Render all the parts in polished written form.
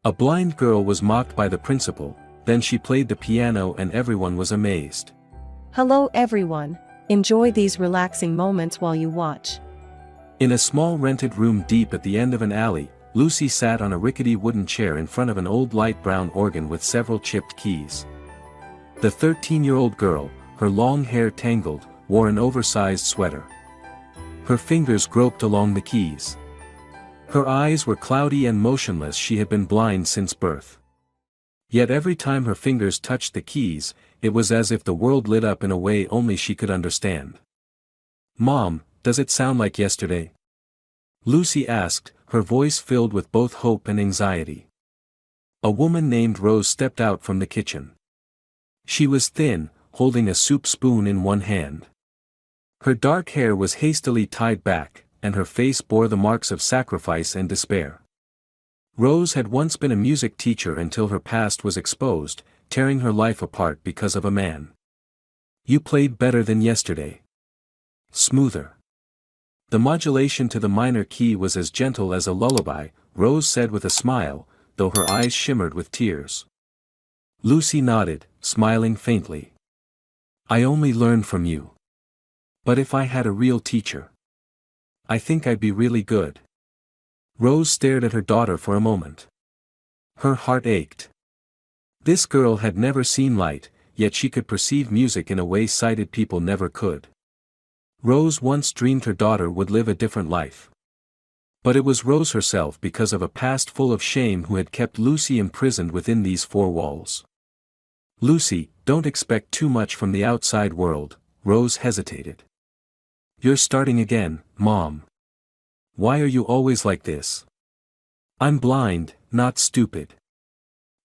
A blind girl was mocked by the principal, then she played the piano and everyone was amazed. Hello everyone. Enjoy these relaxing moments while you watch. In a small rented room deep at the end of an alley, Lucy sat on a rickety wooden chair in front of an old light brown organ with several chipped keys. The 13-year-old girl, her long hair tangled, wore an oversized sweater. Her fingers groped along the keys. Her eyes were cloudy and motionless. She had been blind since birth. Yet every time her fingers touched the keys, it was as if the world lit up in a way only she could understand. "Mom, does it sound like yesterday?" Lucy asked, her voice filled with both hope and anxiety. A woman named Rose stepped out from the kitchen. She was thin, holding a soup spoon in one hand. Her dark hair was hastily tied back, and her face bore the marks of sacrifice and despair. Rose had once been a music teacher until her past was exposed, tearing her life apart because of a man. "You played better than yesterday. Smoother." The modulation to the minor key was as gentle as a lullaby, Rose said with a smile, though her eyes shimmered with tears. Lucy nodded, smiling faintly. "I only learned from you. But if I had a real teacher, I think I'd be really good." Rose stared at her daughter for a moment. Her heart ached. This girl had never seen light, yet she could perceive music in a way sighted people never could. Rose once dreamed her daughter would live a different life. But it was Rose herself, because of a past full of shame, who had kept Lucy imprisoned within these four walls. "Lucy, don't expect too much from the outside world," Rose hesitated. "You're starting again, Mom. Why are you always like this?" "I'm blind, not stupid.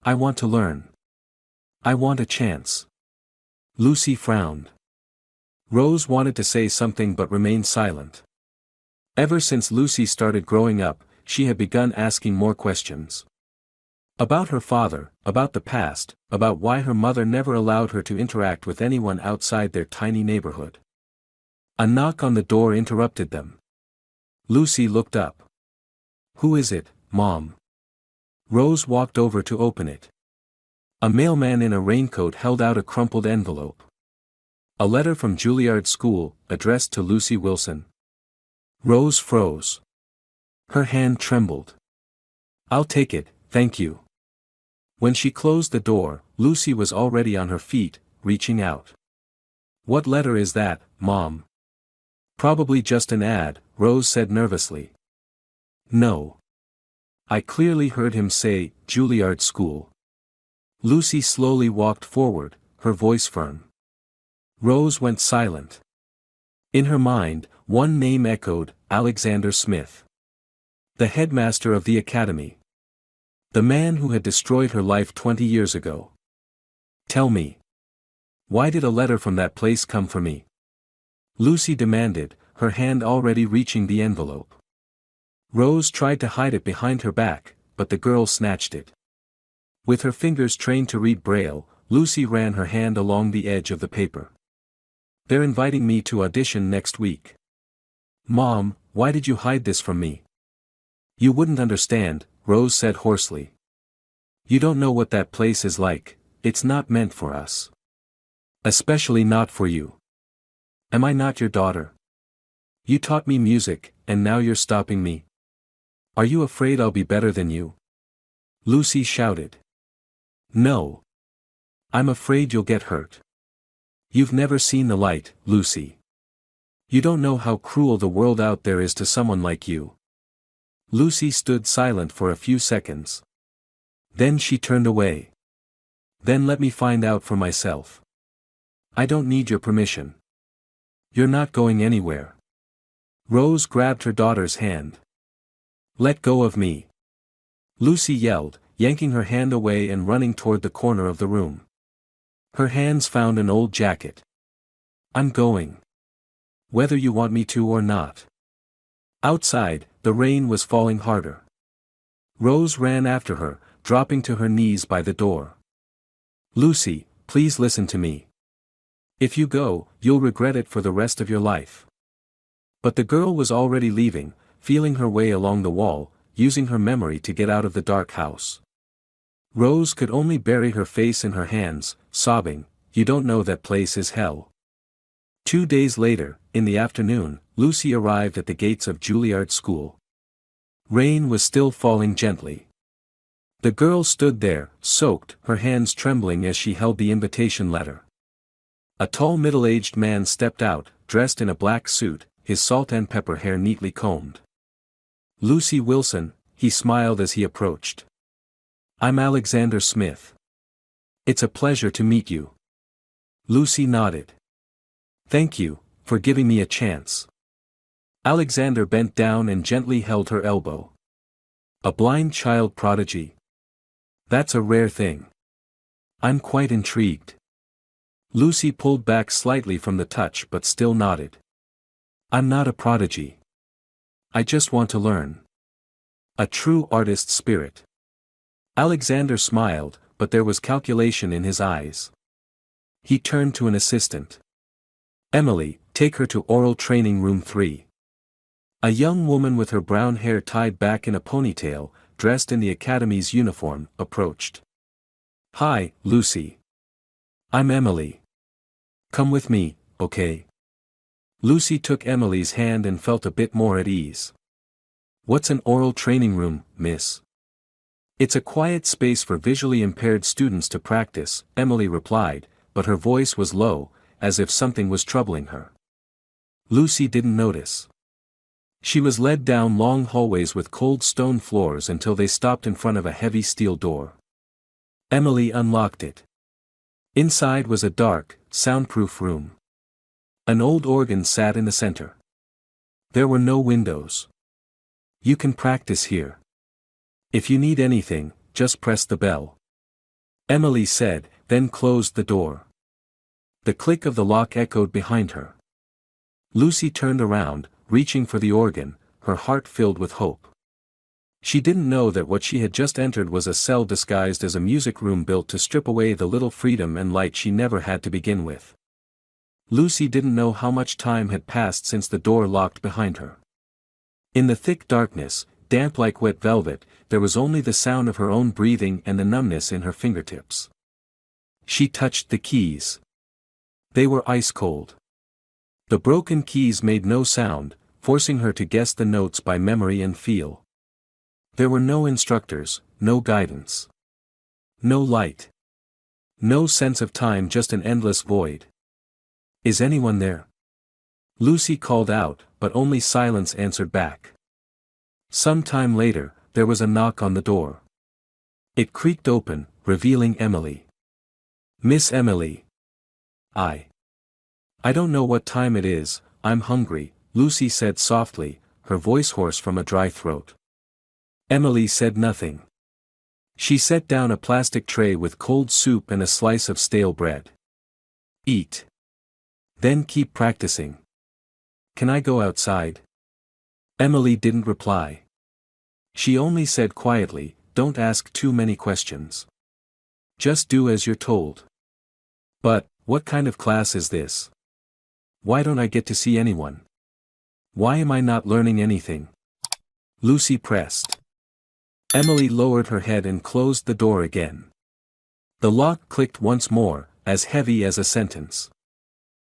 I want to learn. I want a chance." Lucy frowned. Rose wanted to say something but remained silent. Ever since Lucy started growing up, she had begun asking more questions. About her father, about the past, about why her mother never allowed her to interact with anyone outside their tiny neighborhood. A knock on the door interrupted them. Lucy looked up. "Who is it, Mom?" Rose walked over to open it. A mailman in a raincoat held out a crumpled envelope. A letter from Juilliard School, addressed to Lucy Wilson. Rose froze. Her hand trembled. "I'll take it, thank you." When she closed the door, Lucy was already on her feet, reaching out. "What letter is that, Mom?" "Probably just an ad," Rose said nervously. "No. I clearly heard him say, Juilliard School." Lucy slowly walked forward, her voice firm. Rose went silent. In her mind, one name echoed, Alexander Smith. The headmaster of the academy. The man who had destroyed her life 20 years ago. "Tell me. Why did a letter from that place come for me?" Lucy demanded, her hand already reaching the envelope. Rose tried to hide it behind her back, but the girl snatched it. With her fingers trained to read Braille, Lucy ran her hand along the edge of the paper. "They're inviting me to audition next week." "Mom, why did you hide this from me?" "You wouldn't understand," Rose said hoarsely. "You don't know what that place is like. It's not meant for us. Especially not for you. Am I not your daughter? You taught me music, and now you're stopping me. Are you afraid I'll be better than you?" Lucy shouted. "No. I'm afraid you'll get hurt. You've never seen the light, Lucy. You don't know how cruel the world out there is to someone like you." Lucy stood silent for a few seconds. Then she turned away. "Then let me find out for myself. I don't need your permission. You're not going anywhere." Rose grabbed her daughter's hand. "Let go of me!" Lucy yelled, yanking her hand away and running toward the corner of the room. Her hands found an old jacket. "I'm going. Whether you want me to or not." Outside, the rain was falling harder. Rose ran after her, dropping to her knees by the door. "Lucy, please listen to me. If you go, you'll regret it for the rest of your life." But the girl was already leaving, feeling her way along the wall, using her memory to get out of the dark house. Rose could only bury her face in her hands, sobbing, "You don't know that place is hell." 2 days later, in the afternoon, Lucy arrived at the gates of Juilliard School. Rain was still falling gently. The girl stood there, soaked, her hands trembling as she held the invitation letter. A tall middle-aged man stepped out, dressed in a black suit, his salt and pepper hair neatly combed. "Lucy Wilson," he smiled as he approached. "I'm Alexander Smith. It's a pleasure to meet you." Lucy nodded. "Thank you, for giving me a chance." Alexander bent down and gently held her elbow. "A blind child prodigy? That's a rare thing. I'm quite intrigued." Lucy pulled back slightly from the touch but still nodded. "I'm not a prodigy. I just want to learn. A true artist's spirit." Alexander smiled, but there was calculation in his eyes. He turned to an assistant. "Emily, take her to oral training room 3. A young woman with her brown hair tied back in a ponytail, dressed in the academy's uniform, approached. "Hi, Lucy. I'm Emily. Come with me, okay?" Lucy took Emily's hand and felt a bit more at ease. "What's an oral training room, miss?" "It's a quiet space for visually impaired students to practice," Emily replied, but her voice was low, as if something was troubling her. Lucy didn't notice. She was led down long hallways with cold stone floors until they stopped in front of a heavy steel door. Emily unlocked it. Inside was a dark, soundproof room. An old organ sat in the center. There were no windows. "You can practice here. If you need anything, just press the bell," Emily said, then closed the door. The click of the lock echoed behind her. Lucy turned around, reaching for the organ, her heart filled with hope. She didn't know that what she had just entered was a cell disguised as a music room built to strip away the little freedom and light she never had to begin with. Lucy didn't know how much time had passed since the door locked behind her. In the thick darkness, damp like wet velvet, there was only the sound of her own breathing and the numbness in her fingertips. She touched the keys. They were ice cold. The broken keys made no sound, forcing her to guess the notes by memory and feel. There were no instructors, no guidance. No light. No sense of time, just an endless void. "Is anyone there?" Lucy called out, but only silence answered back. Some time later, there was a knock on the door. It creaked open, revealing Emily. "Miss Emily. I don't know what time it is, I'm hungry," Lucy said softly, her voice hoarse from a dry throat. Emily said nothing. She set down a plastic tray with cold soup and a slice of stale bread. "Eat. Then keep practicing. Can I go outside?" Emily didn't reply. She only said quietly, "Don't ask too many questions. Just do as you're told." "But, what kind of class is this? Why don't I get to see anyone? Why am I not learning anything?" Lucy pressed. Emily lowered her head and closed the door again. The lock clicked once more, as heavy as a sentence.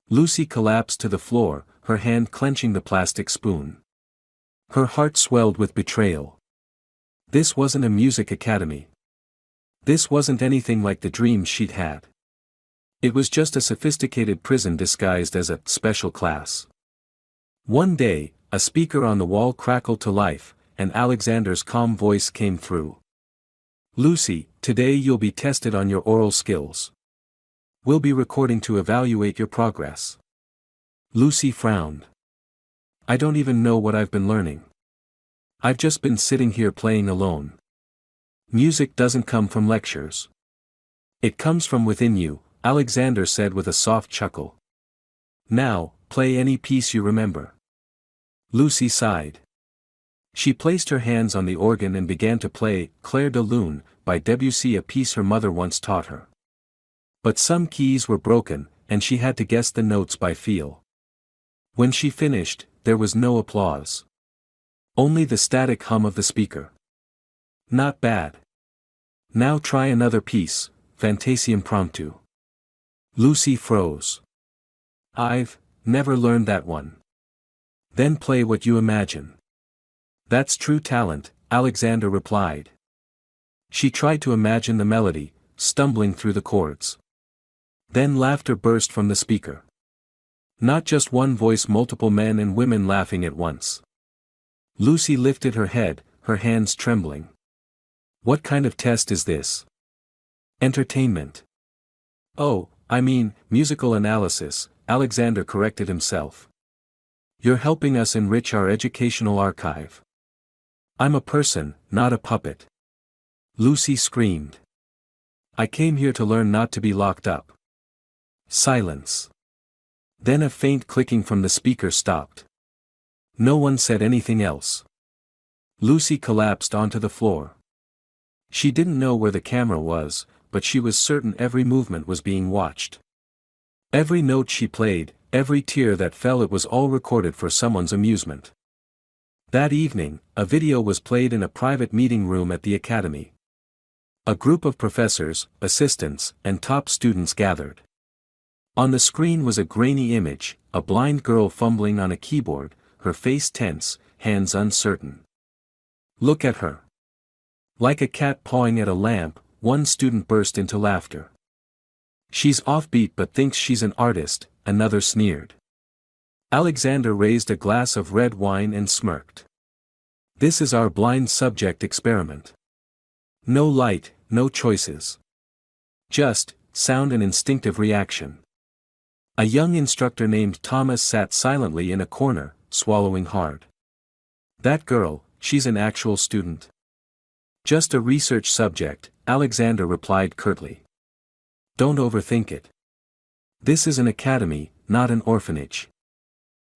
Lucy collapsed to the floor, her hand clenching the plastic spoon. Her heart swelled with betrayal. This wasn't a music academy. This wasn't anything like the dreams she'd had. It was just a sophisticated prison disguised as a special class. One day, a speaker on the wall crackled to life, and Alexander's calm voice came through. "Lucy, today you'll be tested on your oral skills. We'll be recording to evaluate your progress." Lucy frowned. "I don't even know what I've been learning. I've just been sitting here playing alone. Music doesn't come from lectures. It comes from within you," Alexander said with a soft chuckle. "Now, play any piece you remember." Lucy sighed. She placed her hands on the organ and began to play Clair de Lune by Debussy, a piece her mother once taught her. But some keys were broken, and she had to guess the notes by feel. When she finished, there was no applause. Only the static hum of the speaker. "Not bad. Now try another piece, Fantasia Impromptu. Lucy froze. I've never learned that one. Then play what you imagine. That's true talent, Alexander replied. She tried to imagine the melody, stumbling through the chords. Then laughter burst from the speaker. Not just one voice, multiple men and women laughing at once. Lucy lifted her head, her hands trembling. What kind of test is this? Entertainment. Oh, I mean, musical analysis, Alexander corrected himself. You're helping us enrich our educational archive. I'm a person, not a puppet. Lucy screamed. I came here to learn not to be locked up. Silence. Then a faint clicking from the speaker stopped. No one said anything else. Lucy collapsed onto the floor. She didn't know where the camera was, but she was certain every movement was being watched. Every note she played, every tear that fell, it was all recorded for someone's amusement. That evening, a video was played in a private meeting room at the academy. A group of professors, assistants, and top students gathered. On the screen was a grainy image, a blind girl fumbling on a keyboard, her face tense, hands uncertain. Look at her. Like a cat pawing at a lamp, one student burst into laughter. She's offbeat but thinks she's an artist, another sneered. Alexander raised a glass of red wine and smirked. This is our blind subject experiment. No light, no choices. Just sound and instinctive reaction. A young instructor named Thomas sat silently in a corner, swallowing hard. That girl, she's an actual student. Just a research subject, Alexander replied curtly. Don't overthink it. This is an academy, not an orphanage.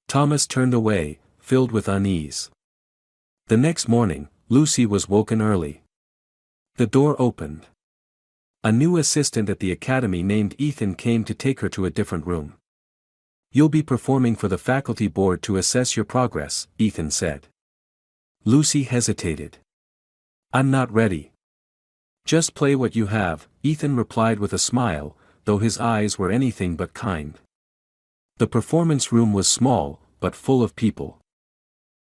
Thomas turned away, filled with unease. The next morning, Lucy was woken early. The door opened. A new assistant at the academy named Ethan came to take her to a different room. You'll be performing for the faculty board to assess your progress, Ethan said. Lucy hesitated. I'm not ready. Just play what you have, Ethan replied with a smile, though his eyes were anything but kind. The performance room was small, but full of people.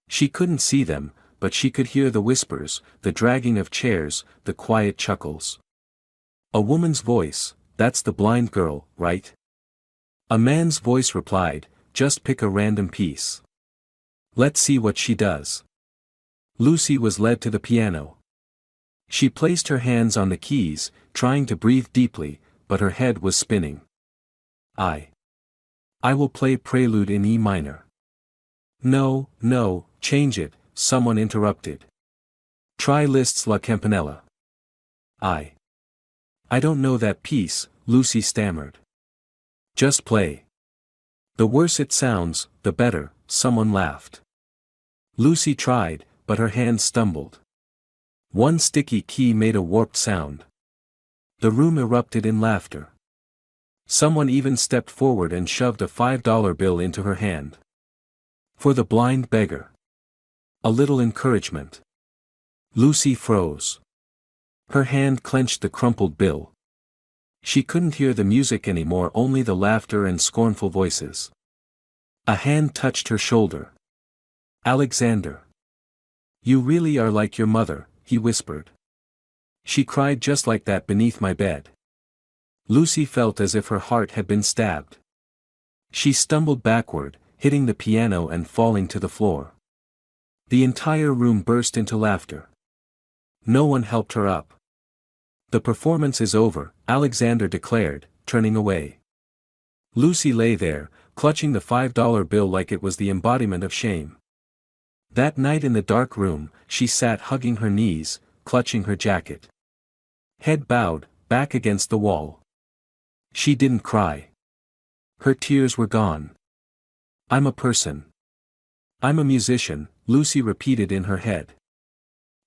She couldn't see them, but she could hear the whispers, the dragging of chairs, the quiet chuckles. A woman's voice, that's the blind girl, right? A man's voice replied, just pick a random piece. Let's see what she does. Lucy was led to the piano. She placed her hands on the keys, trying to breathe deeply, but her head was spinning. I will play Prelude in E minor. No, change it, someone interrupted. Try Liszt's La Campanella. I don't know that piece, Lucy stammered. Just play. The worse it sounds, the better, someone laughed. Lucy tried, but her hands stumbled. One sticky key made a warped sound. The room erupted in laughter. Someone even stepped forward and shoved a $5 bill into her hand. For the blind beggar. A little encouragement. Lucy froze. Her hand clenched the crumpled bill. She couldn't hear the music anymore, only the laughter and scornful voices. A hand touched her shoulder. Alexander. You really are like your mother, he whispered. She cried just like that beneath my bed. Lucy felt as if her heart had been stabbed. She stumbled backward, hitting the piano and falling to the floor. The entire room burst into laughter. No one helped her up. The performance is over, Alexander declared, turning away. Lucy lay there, clutching the $5 bill like it was the embodiment of shame. That night in the dark room, she sat hugging her knees, clutching her jacket. Head bowed, back against the wall. She didn't cry. Her tears were gone. I'm a person. I'm a musician, Lucy repeated in her head.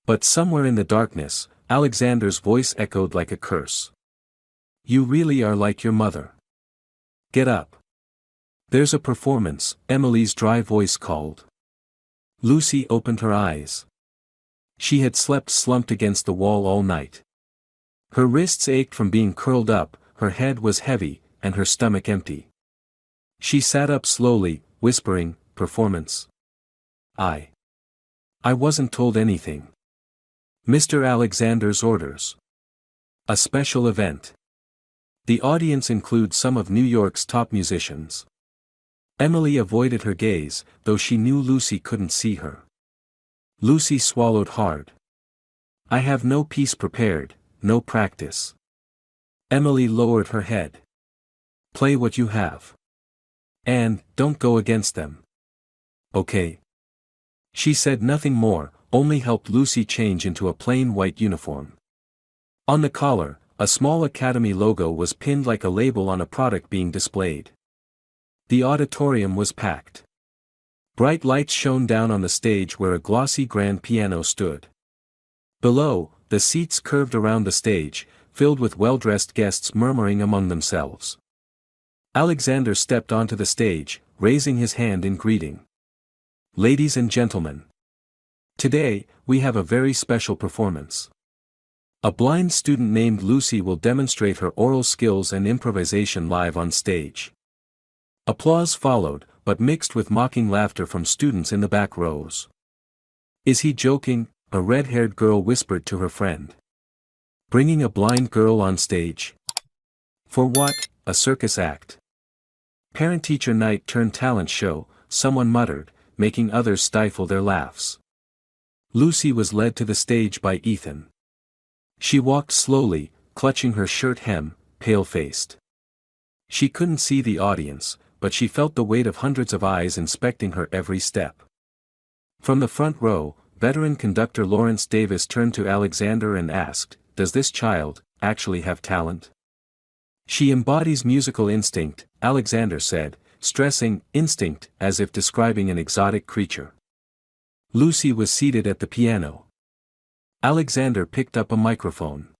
But somewhere in the darkness, Alexander's voice echoed like a curse. You really are like your mother. Get up. There's a performance, Emily's dry voice called. Lucy opened her eyes. She had slept slumped against the wall all night. Her wrists ached from being curled up, her head was heavy, and her stomach empty. She sat up slowly, whispering, "Performance. I wasn't told anything. Mr. Alexander's orders. A special event." The audience includes some of New York's top musicians. Emily avoided her gaze, though she knew Lucy couldn't see her. Lucy swallowed hard. "I have no piece prepared, no practice." Emily lowered her head. "Play what you have. And, don't go against them. Okay?" She said nothing more, only helped Lucy change into a plain white uniform. On the collar, a small Academy logo was pinned like a label on a product being displayed. The auditorium was packed. Bright lights shone down on the stage where a glossy grand piano stood. Below, the seats curved around the stage, filled with well-dressed guests murmuring among themselves. Alexander stepped onto the stage, raising his hand in greeting. "Ladies and gentlemen. Today, we have a very special performance. A blind student named Lucy will demonstrate her oral skills and improvisation live on stage." Applause followed, but mixed with mocking laughter from students in the back rows. "Is he joking?" a red-haired girl whispered to her friend. "Bringing a blind girl on stage? For what, a circus act?" "Parent-teacher night turned talent show," someone muttered, making others stifle their laughs. Lucy was led to the stage by Ethan. She walked slowly, clutching her shirt hem, pale-faced. She couldn't see the audience, but she felt the weight of hundreds of eyes inspecting her every step. From the front row, veteran conductor Lawrence Davis turned to Alexander and asked, "Does this child actually have talent?" "She embodies musical instinct," Alexander said, stressing instinct as if describing an exotic creature. Lucy was seated at the piano. Alexander picked up a microphone.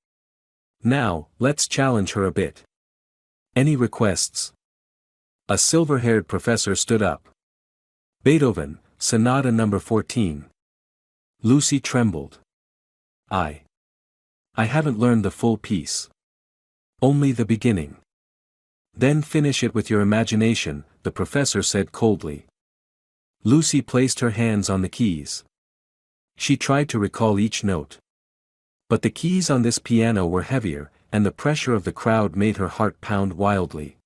"Now, let's challenge her a bit. Any requests?" A silver-haired professor stood up. "Beethoven, Sonata No. 14. Lucy trembled. I haven't learned the full piece. Only the beginning." "Then finish it with your imagination," the professor said coldly. Lucy placed her hands on the keys. She tried to recall each note. But the keys on this piano were heavier, and the pressure of the crowd made her heart pound wildly.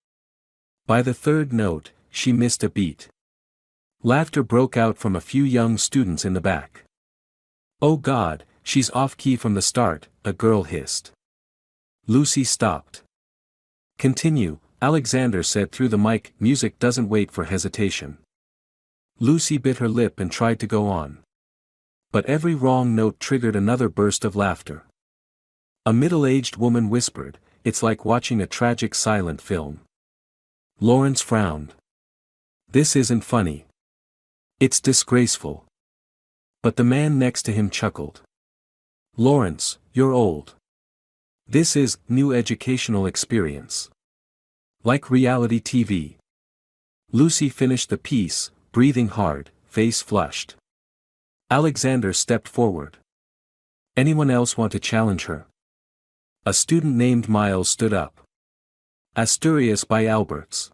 By the third note, she missed a beat. Laughter broke out from a few young students in the back. "Oh God, she's off-key from the start," a girl hissed. Lucy stopped. "Continue," Alexander said through the mic. "Music doesn't wait for hesitation." Lucy bit her lip and tried to go on. But every wrong note triggered another burst of laughter. A middle-aged woman whispered, "It's like watching a tragic silent film." Lawrence frowned. "This isn't funny. It's disgraceful." But the man next to him chuckled. "Lawrence, you're old. This is new educational experience. Like reality TV." Lucy finished the piece, breathing hard, face flushed. Alexander stepped forward. "Anyone else want to challenge her?" A student named Miles stood up. "Asturias by Alberts.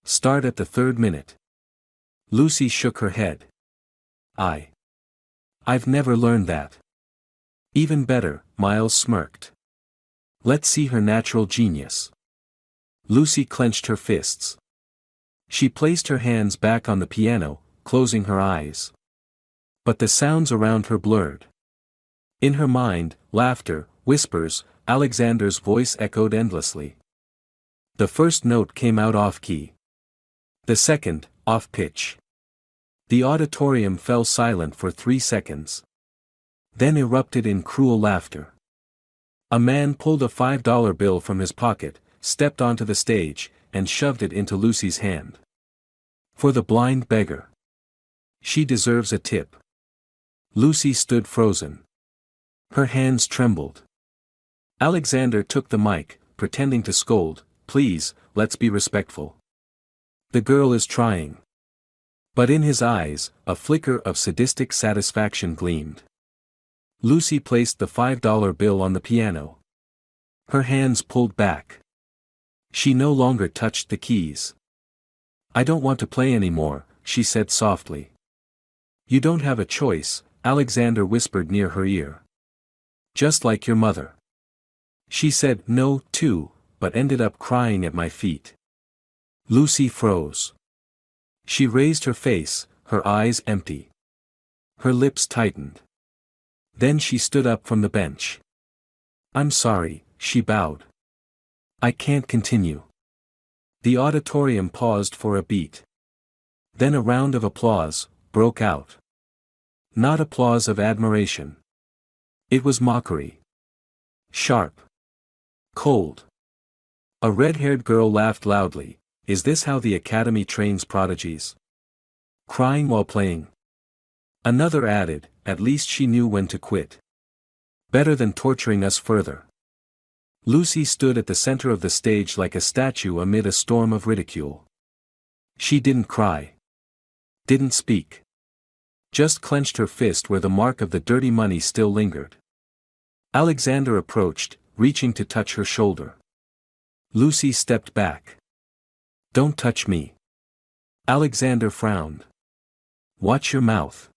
Start at the 3rd minute." Lucy shook her head. I've never learned that." "Even better," Miles smirked. "Let's see her natural genius." Lucy clenched her fists. She placed her hands back on the piano, closing her eyes. But the sounds around her blurred. In her mind, laughter, whispers, Alexander's voice echoed endlessly. The first note came out off-key. The second, off-pitch. The auditorium fell silent for 3 seconds. Then erupted in cruel laughter. A man pulled a $5 bill from his pocket, stepped onto the stage, and shoved it into Lucy's hand. "For the blind beggar. She deserves a tip." Lucy stood frozen. Her hands trembled. Alexander took the mic, pretending to scold, "Please, let's be respectful. The girl is trying." But in his eyes, a flicker of sadistic satisfaction gleamed. Lucy placed the $5 bill on the piano. Her hands pulled back. She no longer touched the keys. "I don't want to play anymore," she said softly. "You don't have a choice," Alexander whispered near her ear. "Just like your mother." She said no, too, but ended up crying at my feet. Lucy froze. She raised her face, her eyes empty. Her lips tightened. Then she stood up from the bench. "I'm sorry," she bowed. "I can't continue." The auditorium paused for a beat. Then a round of applause broke out. Not applause of admiration. It was mockery. Sharp. Cold. A red-haired girl laughed loudly. "Is this how the Academy trains prodigies? Crying while playing?" Another added, "At least she knew when to quit. Better than torturing us further." Lucy stood at the center of the stage like a statue amid a storm of ridicule. She didn't cry. Didn't speak. Just clenched her fist where the mark of the dirty money still lingered. Alexander approached, reaching to touch her shoulder. Lucy stepped back. "Don't touch me." Alexander frowned. "Watch your mouth.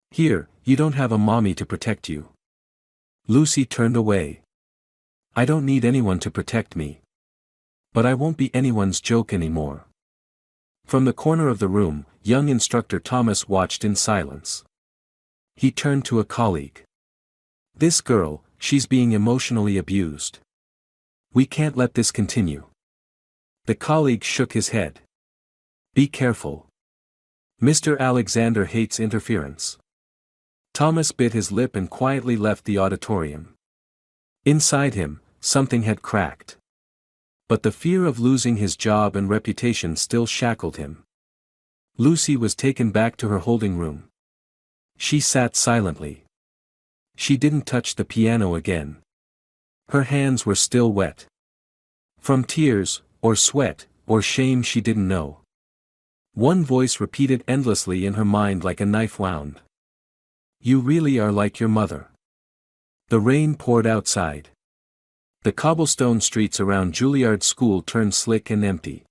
Here, you don't have a mommy to protect you." Lucy turned away. "I don't need anyone to protect me. But I won't be anyone's joke anymore." From the corner of the room, young instructor Thomas watched in silence. He turned to a colleague. "This girl, she's being emotionally abused. We can't let this continue." The colleague shook his head. "Be careful. Mr. Alexander hates interference." Thomas bit his lip and quietly left the auditorium. Inside him, something had cracked. But the fear of losing his job and reputation still shackled him. Lucy was taken back to her holding room. She sat silently. She didn't touch the piano again. Her hands were still wet. From tears, or sweat, or shame she didn't know. One voice repeated endlessly in her mind like a knife wound. "You really are like your mother." The rain poured outside. The cobblestone streets around Juilliard School turned slick and empty.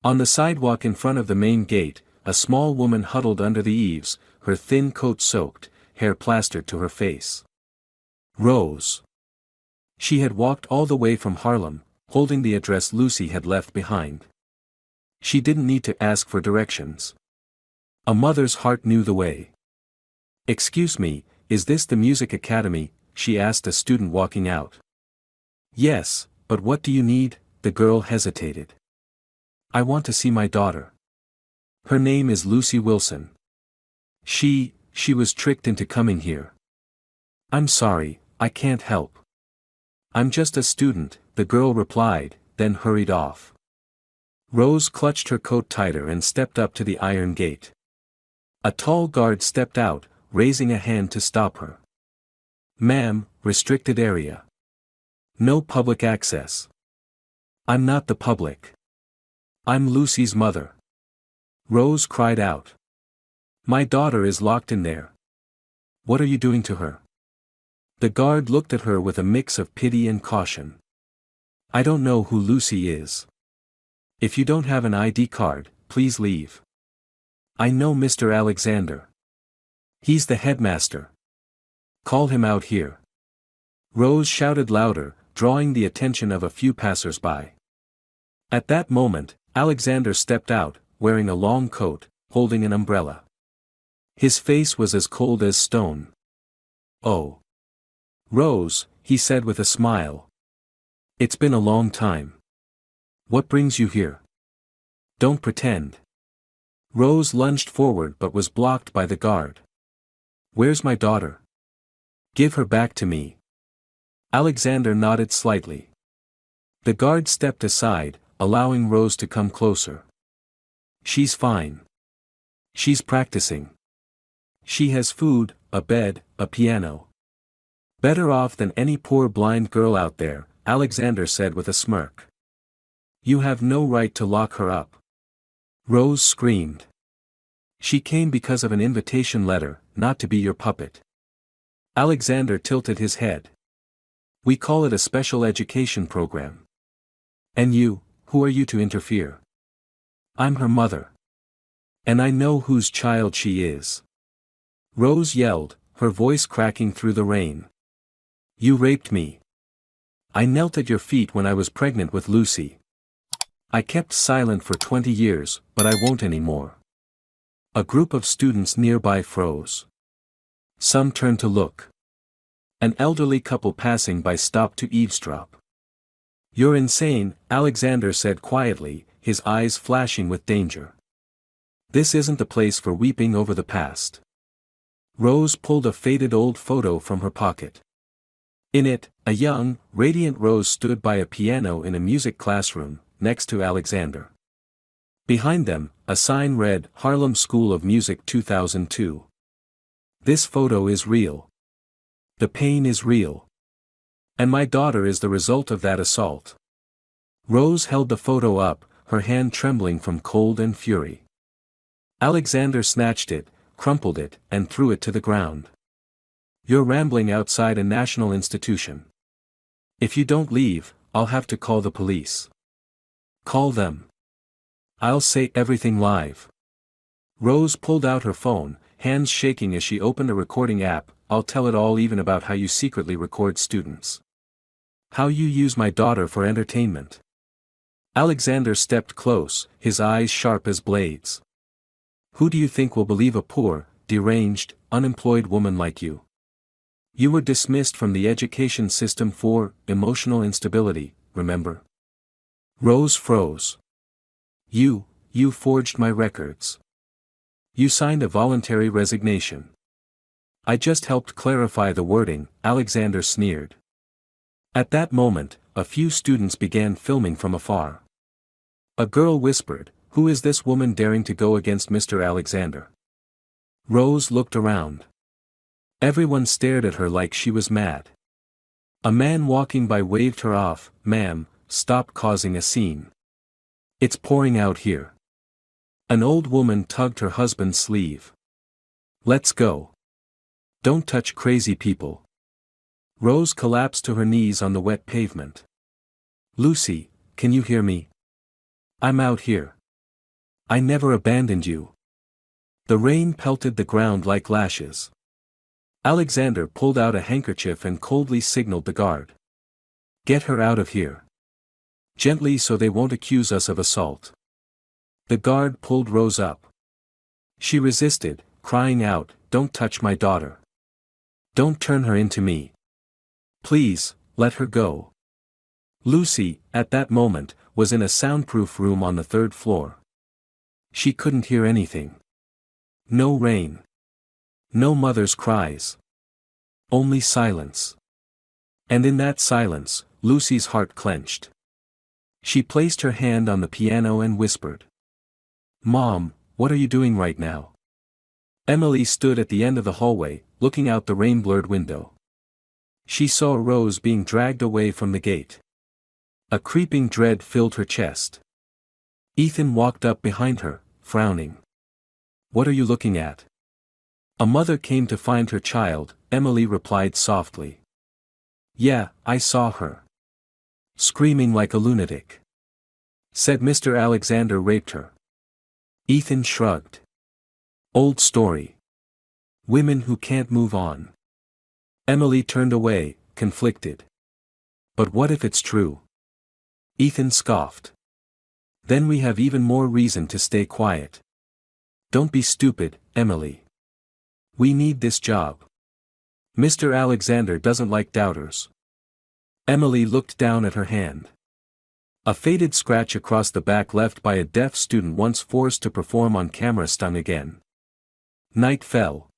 On the sidewalk in front of the main gate, a small woman huddled under the eaves, her thin coat soaked, hair plastered to her face. Rose. She had walked all the way from Harlem, holding the address Lucy had left behind. She didn't need to ask for directions. A mother's heart knew the way. "Excuse me, is this the Music Academy?" she asked a student walking out. "Yes, but what do you need?" The girl hesitated. "I want to see my daughter. Her name is Lucy Wilson. She was tricked into coming here." "I'm sorry, I can't help." "I'm just a student," the girl replied, then hurried off. Rose clutched her coat tighter and stepped up to the iron gate. A tall guard stepped out, raising a hand to stop her. "Ma'am, restricted area. No public access." "I'm not the public. I'm Lucy's mother." Rose cried out. "My daughter is locked in there. What are you doing to her?" The guard looked at her with a mix of pity and caution. "I don't know who Lucy is. If you don't have an ID card, please leave. I know Mr. Alexander. He's the headmaster. Call him out here." Rose shouted louder, drawing the attention of a few passers-by. At that moment, Alexander stepped out, wearing a long coat, holding an umbrella. His face was as cold as stone. "Oh. Rose," he said with a smile. "It's been a long time. What brings you here? Don't pretend." Rose lunged forward but was blocked by the guard. "Where's my daughter? Give her back to me." Alexander nodded slightly. The guard stepped aside, allowing Rose to come closer. "She's fine. She's practicing. She has food, a bed, a piano. Better off than any poor blind girl out there," Alexander said with a smirk. "You have no right to lock her up." Rose screamed. "She came because of an invitation letter, not to be your puppet." Alexander tilted his head. We call it a special education program. And you, who are you to interfere? I'm her mother. And I know whose child she is. Rose yelled, her voice cracking through the rain. You raped me. I knelt at your feet when I was pregnant with Lucy. I kept silent for 20 years, but I won't anymore. A group of students nearby froze. Some turned to look. An elderly couple passing by stopped to eavesdrop. You're insane, Alexander said quietly, his eyes flashing with danger. This isn't the place for weeping over the past. Rose pulled a faded old photo from her pocket. In it, a young, radiant Rose stood by a piano in a music classroom, next to Alexander. Behind them, a sign read, Harlem School of Music 2002. This photo is real. The pain is real. And my daughter is the result of that assault. Rose held the photo up, her hand trembling from cold and fury. Alexander snatched it, crumpled it, and threw it to the ground. You're rambling outside a national institution. If you don't leave, I'll have to call the police. Call them. I'll say everything live. Rose pulled out her phone, hands shaking as she opened a recording app. I'll tell it all, even about how you secretly record students. How you use my daughter for entertainment. Alexander stepped close, his eyes sharp as blades. Who do you think will believe a poor, deranged, unemployed woman like you? You were dismissed from the education system for emotional instability, remember? Rose froze. You forged my records. You signed a voluntary resignation. I just helped clarify the wording, Alexander sneered. At that moment, a few students began filming from afar. A girl whispered, who is this woman daring to go against Mr. Alexander? Rose looked around. Everyone stared at her like she was mad. A man walking by waved her off. Ma'am, stop causing a scene. It's pouring out here. An old woman tugged her husband's sleeve. Let's go. Don't touch crazy people. Rose collapsed to her knees on the wet pavement. Lucy, can you hear me? I'm out here. I never abandoned you. The rain pelted the ground like lashes. Alexander pulled out a handkerchief and coldly signaled the guard. Get her out of here. Gently, so they won't accuse us of assault. The guard pulled Rose up. She resisted, crying out, Don't touch my daughter. Don't turn her into me. Please, let her go. Lucy, at that moment, was in a soundproof room on the 3rd floor. She couldn't hear anything. No rain. No mother's cries. Only silence. And in that silence, Lucy's heart clenched. She placed her hand on the piano and whispered. Mom, what are you doing right now? Emily stood at the end of the hallway, looking out the rain-blurred window. She saw Rose being dragged away from the gate. A creeping dread filled her chest. Ethan walked up behind her, frowning. What are you looking at? A mother came to find her child, Emily replied softly. Yeah, I saw her. Screaming like a lunatic. Said Mr. Alexander raped her. Ethan shrugged. Old story. Women who can't move on. Emily turned away, conflicted. But what if it's true? Ethan scoffed. Then we have even more reason to stay quiet. Don't be stupid, Emily. We need this job. Mr. Alexander doesn't like doubters. Emily looked down at her hand. A faded scratch across the back left by a deaf student once forced to perform on camera stung again. Night fell.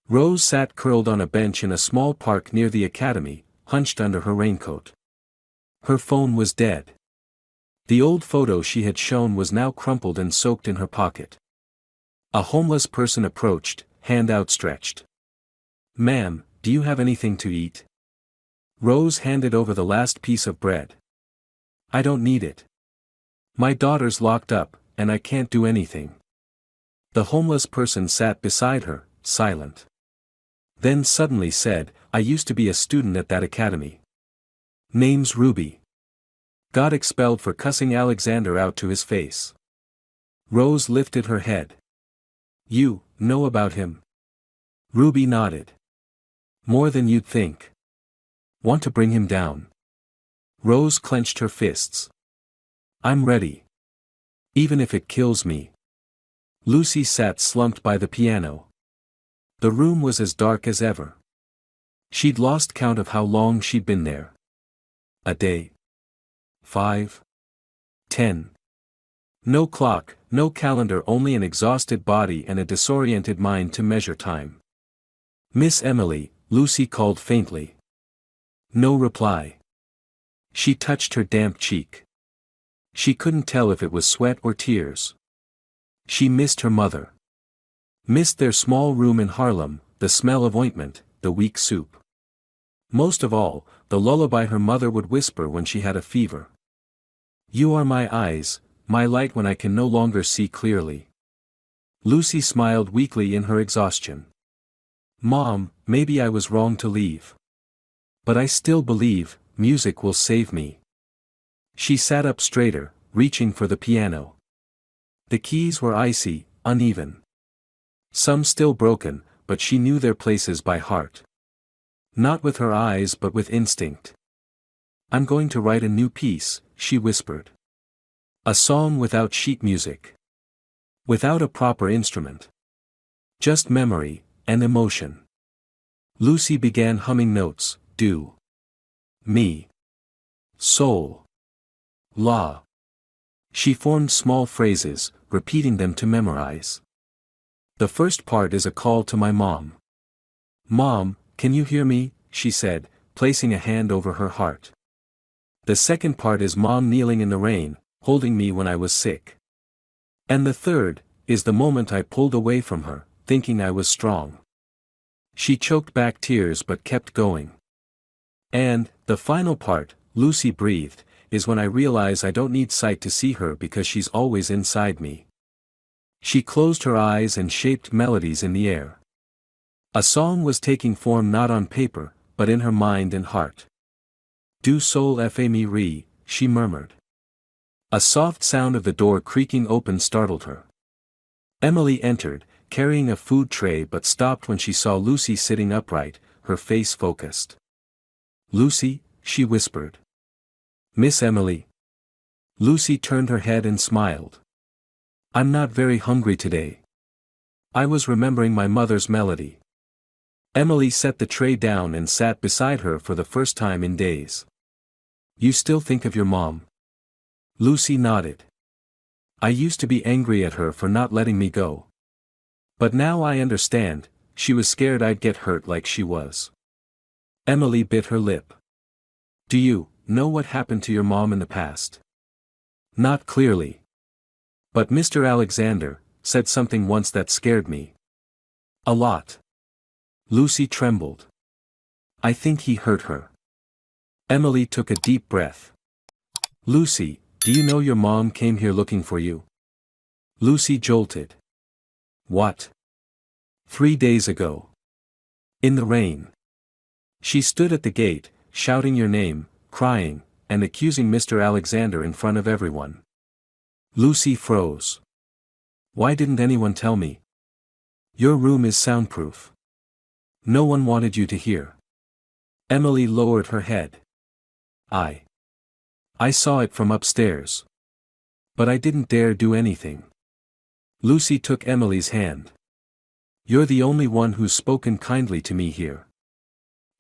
Rose sat curled on a bench in a small park near the academy, hunched under her raincoat. Her phone was dead. The old photo she had shown was now crumpled and soaked in her pocket. A homeless person approached, hand outstretched. Ma'am, do you have anything to eat? Rose handed over the last piece of bread. I don't need it. My daughter's locked up, and I can't do anything. The homeless person sat beside her, silent. Then suddenly said, I used to be a student at that academy. Name's Ruby. Got expelled for cussing Alexander out to his face. Rose lifted her head. You know about him? Ruby nodded. More than you'd think. Want to bring him down? Rose clenched her fists. I'm ready. Even if it kills me. Lucy sat slumped by the piano. The room was as dark as ever. She'd lost count of how long she'd been there. A day. 5. 10. No clock, no calendar, only an exhausted body and a disoriented mind to measure time. Miss Emily, Lucy called faintly. No reply. She touched her damp cheek. She couldn't tell if it was sweat or tears. She missed her mother. Missed their small room in Harlem, the smell of ointment, the weak soup. Most of all, the lullaby her mother would whisper when she had a fever. You are my eyes, my light when I can no longer see clearly. Lucy smiled weakly in her exhaustion. Mom, maybe I was wrong to leave. But I still believe, music will save me. She sat up straighter, reaching for the piano. The keys were icy, uneven. Some still broken, but she knew their places by heart. Not with her eyes but with instinct. I'm going to write a new piece, she whispered. A song without sheet music. Without a proper instrument. Just memory, and emotion. Lucy began humming notes, do. Mi. Sol. La. She formed small phrases, repeating them to memorize. The first part is a call to my mom. Mom, can you hear me? She said, placing a hand over her heart. The second part is Mom kneeling in the rain, holding me when I was sick. And the third, is the moment I pulled away from her, thinking I was strong. She choked back tears but kept going. And, the final part, Lucy breathed, is when I realize I don't need sight to see her because she's always inside me. She closed her eyes and shaped melodies in the air. A song was taking form not on paper, but in her mind and heart. Do sol fa mi re, she murmured. A soft sound of the door creaking open startled her. Emily entered, carrying a food tray but stopped when she saw Lucy sitting upright, her face focused. Lucy, she whispered. Miss Emily. Lucy turned her head and smiled. I'm not very hungry today. I was remembering my mother's melody. Emily set the tray down and sat beside her for the first time in days. You still think of your mom? Lucy nodded. I used to be angry at her for not letting me go. But now I understand, she was scared I'd get hurt like she was. Emily bit her lip. Do you know what happened to your mom in the past? Not clearly. But Mr. Alexander said something once that scared me. A lot. Lucy trembled. I think he hurt her. Emily took a deep breath. Lucy, do you know your mom came here looking for you? Lucy jolted. What? 3 days ago. In the rain. She stood at the gate, shouting your name, crying, and accusing Mr. Alexander in front of everyone. Lucy froze. Why didn't anyone tell me? Your room is soundproof. No one wanted you to hear. Emily lowered her head. I saw it from upstairs. But I didn't dare do anything. Lucy took Emily's hand. You're the only one who's spoken kindly to me here.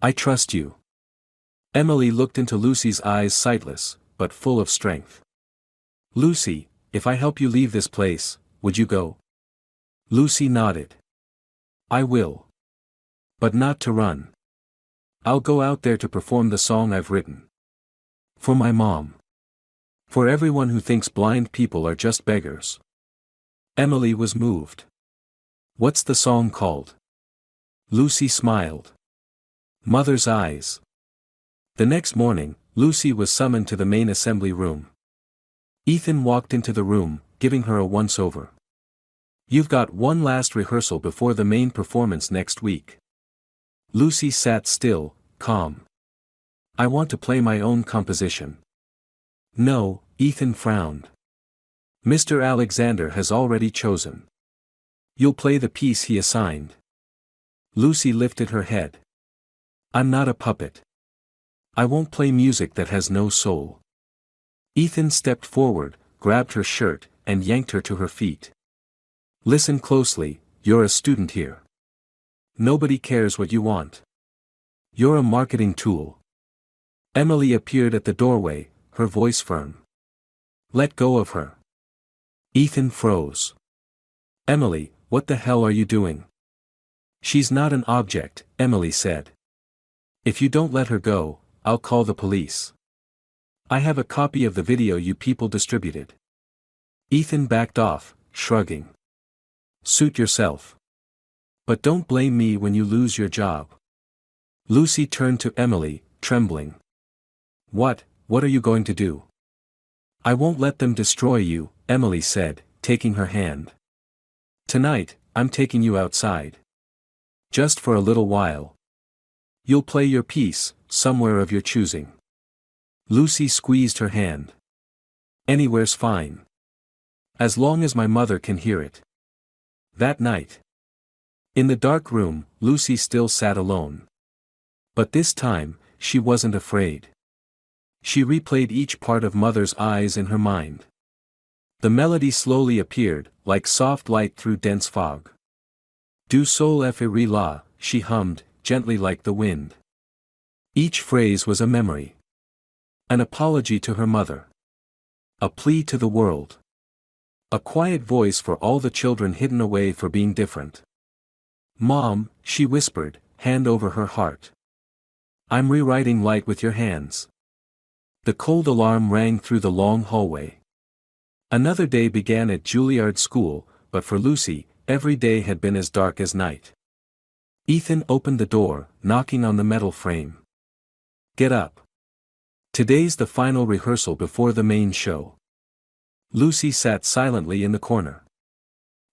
I trust you. Emily looked into Lucy's eyes, sightless, but full of strength. Lucy, if I help you leave this place, would you go? Lucy nodded. I will. But not to run. I'll go out there to perform the song I've written. For my mom. For everyone who thinks blind people are just beggars. Emily was moved. What's the song called? Lucy smiled. Mother's Eyes. The next morning, Lucy was summoned to the main assembly room. Ethan walked into the room, giving her a once-over. You've got one last rehearsal before the main performance next week. Lucy sat still, calm. I want to play my own composition. No, Ethan frowned. Mr. Alexander has already chosen. You'll play the piece he assigned. Lucy lifted her head. I'm not a puppet. I won't play music that has no soul. Ethan stepped forward, grabbed her shirt, and yanked her to her feet. Listen closely, you're a student here. Nobody cares what you want. You're a marketing tool. Emily appeared at the doorway, her voice firm. Let go of her. Ethan froze. Emily, what the hell are you doing? She's not an object, Emily said. If you don't let her go, I'll call the police. I have a copy of the video you people distributed. Ethan backed off, shrugging. Suit yourself. But don't blame me when you lose your job. Lucy turned to Emily, trembling. What are you going to do? I won't let them destroy you, Emily said, taking her hand. Tonight, I'm taking you outside. Just for a little while. You'll play your piece, somewhere of your choosing. Lucy squeezed her hand. Anywhere's fine. As long as my mother can hear it. That night. In the dark room, Lucy still sat alone. But this time, she wasn't afraid. She replayed each part of Mother's Eyes in her mind. The melody slowly appeared, like soft light through dense fog. Du sol fa re la, she hummed, gently like the wind. Each phrase was a memory. An apology to her mother. A plea to the world. A quiet voice for all the children hidden away for being different. Mom, she whispered, hand over her heart. I'm rewriting light with your hands. The cold alarm rang through the long hallway. Another day began at Juilliard School, but for Lucy, every day had been as dark as night. Ethan opened the door, knocking on the metal frame. Get up. Today's the final rehearsal before the main show. Lucy sat silently in the corner.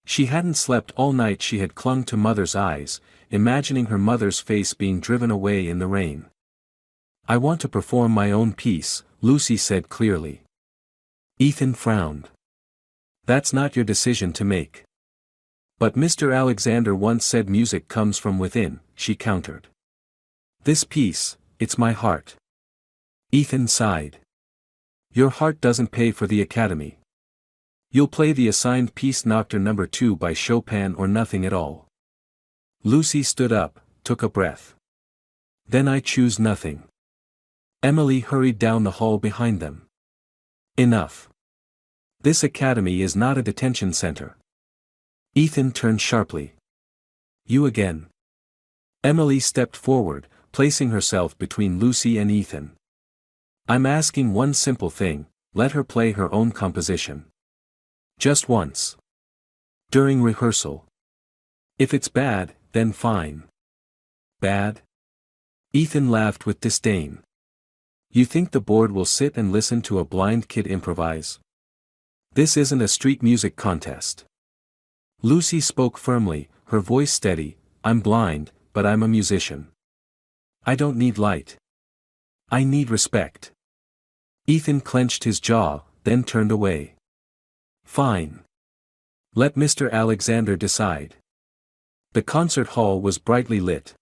She hadn't slept all night. She had clung to Mother's Eyes, imagining her mother's face being driven away in the rain. I want to perform my own piece, Lucy said clearly. Ethan frowned. That's not your decision to make. But Mr. Alexander once said music comes from within, she countered. This piece, it's my heart. Ethan sighed. Your heart doesn't pay for the academy. You'll play the assigned piece Nocturne No. 2 by Chopin or nothing at all. Lucy stood up, took a breath. Then I choose nothing. Emily hurried down the hall behind them. Enough. This academy is not a detention center. Ethan turned sharply. You again. Emily stepped forward, placing herself between Lucy and Ethan. I'm asking one simple thing, let her play her own composition. Just once. During rehearsal. If it's bad, then fine. Bad? Ethan laughed with disdain. You think the board will sit and listen to a blind kid improvise? This isn't a street music contest. Lucy spoke firmly, her voice steady. I'm blind, but I'm a musician. I don't need light. I need respect. Ethan clenched his jaw, then turned away. Fine. Let Mr. Alexander decide. The concert hall was brightly lit.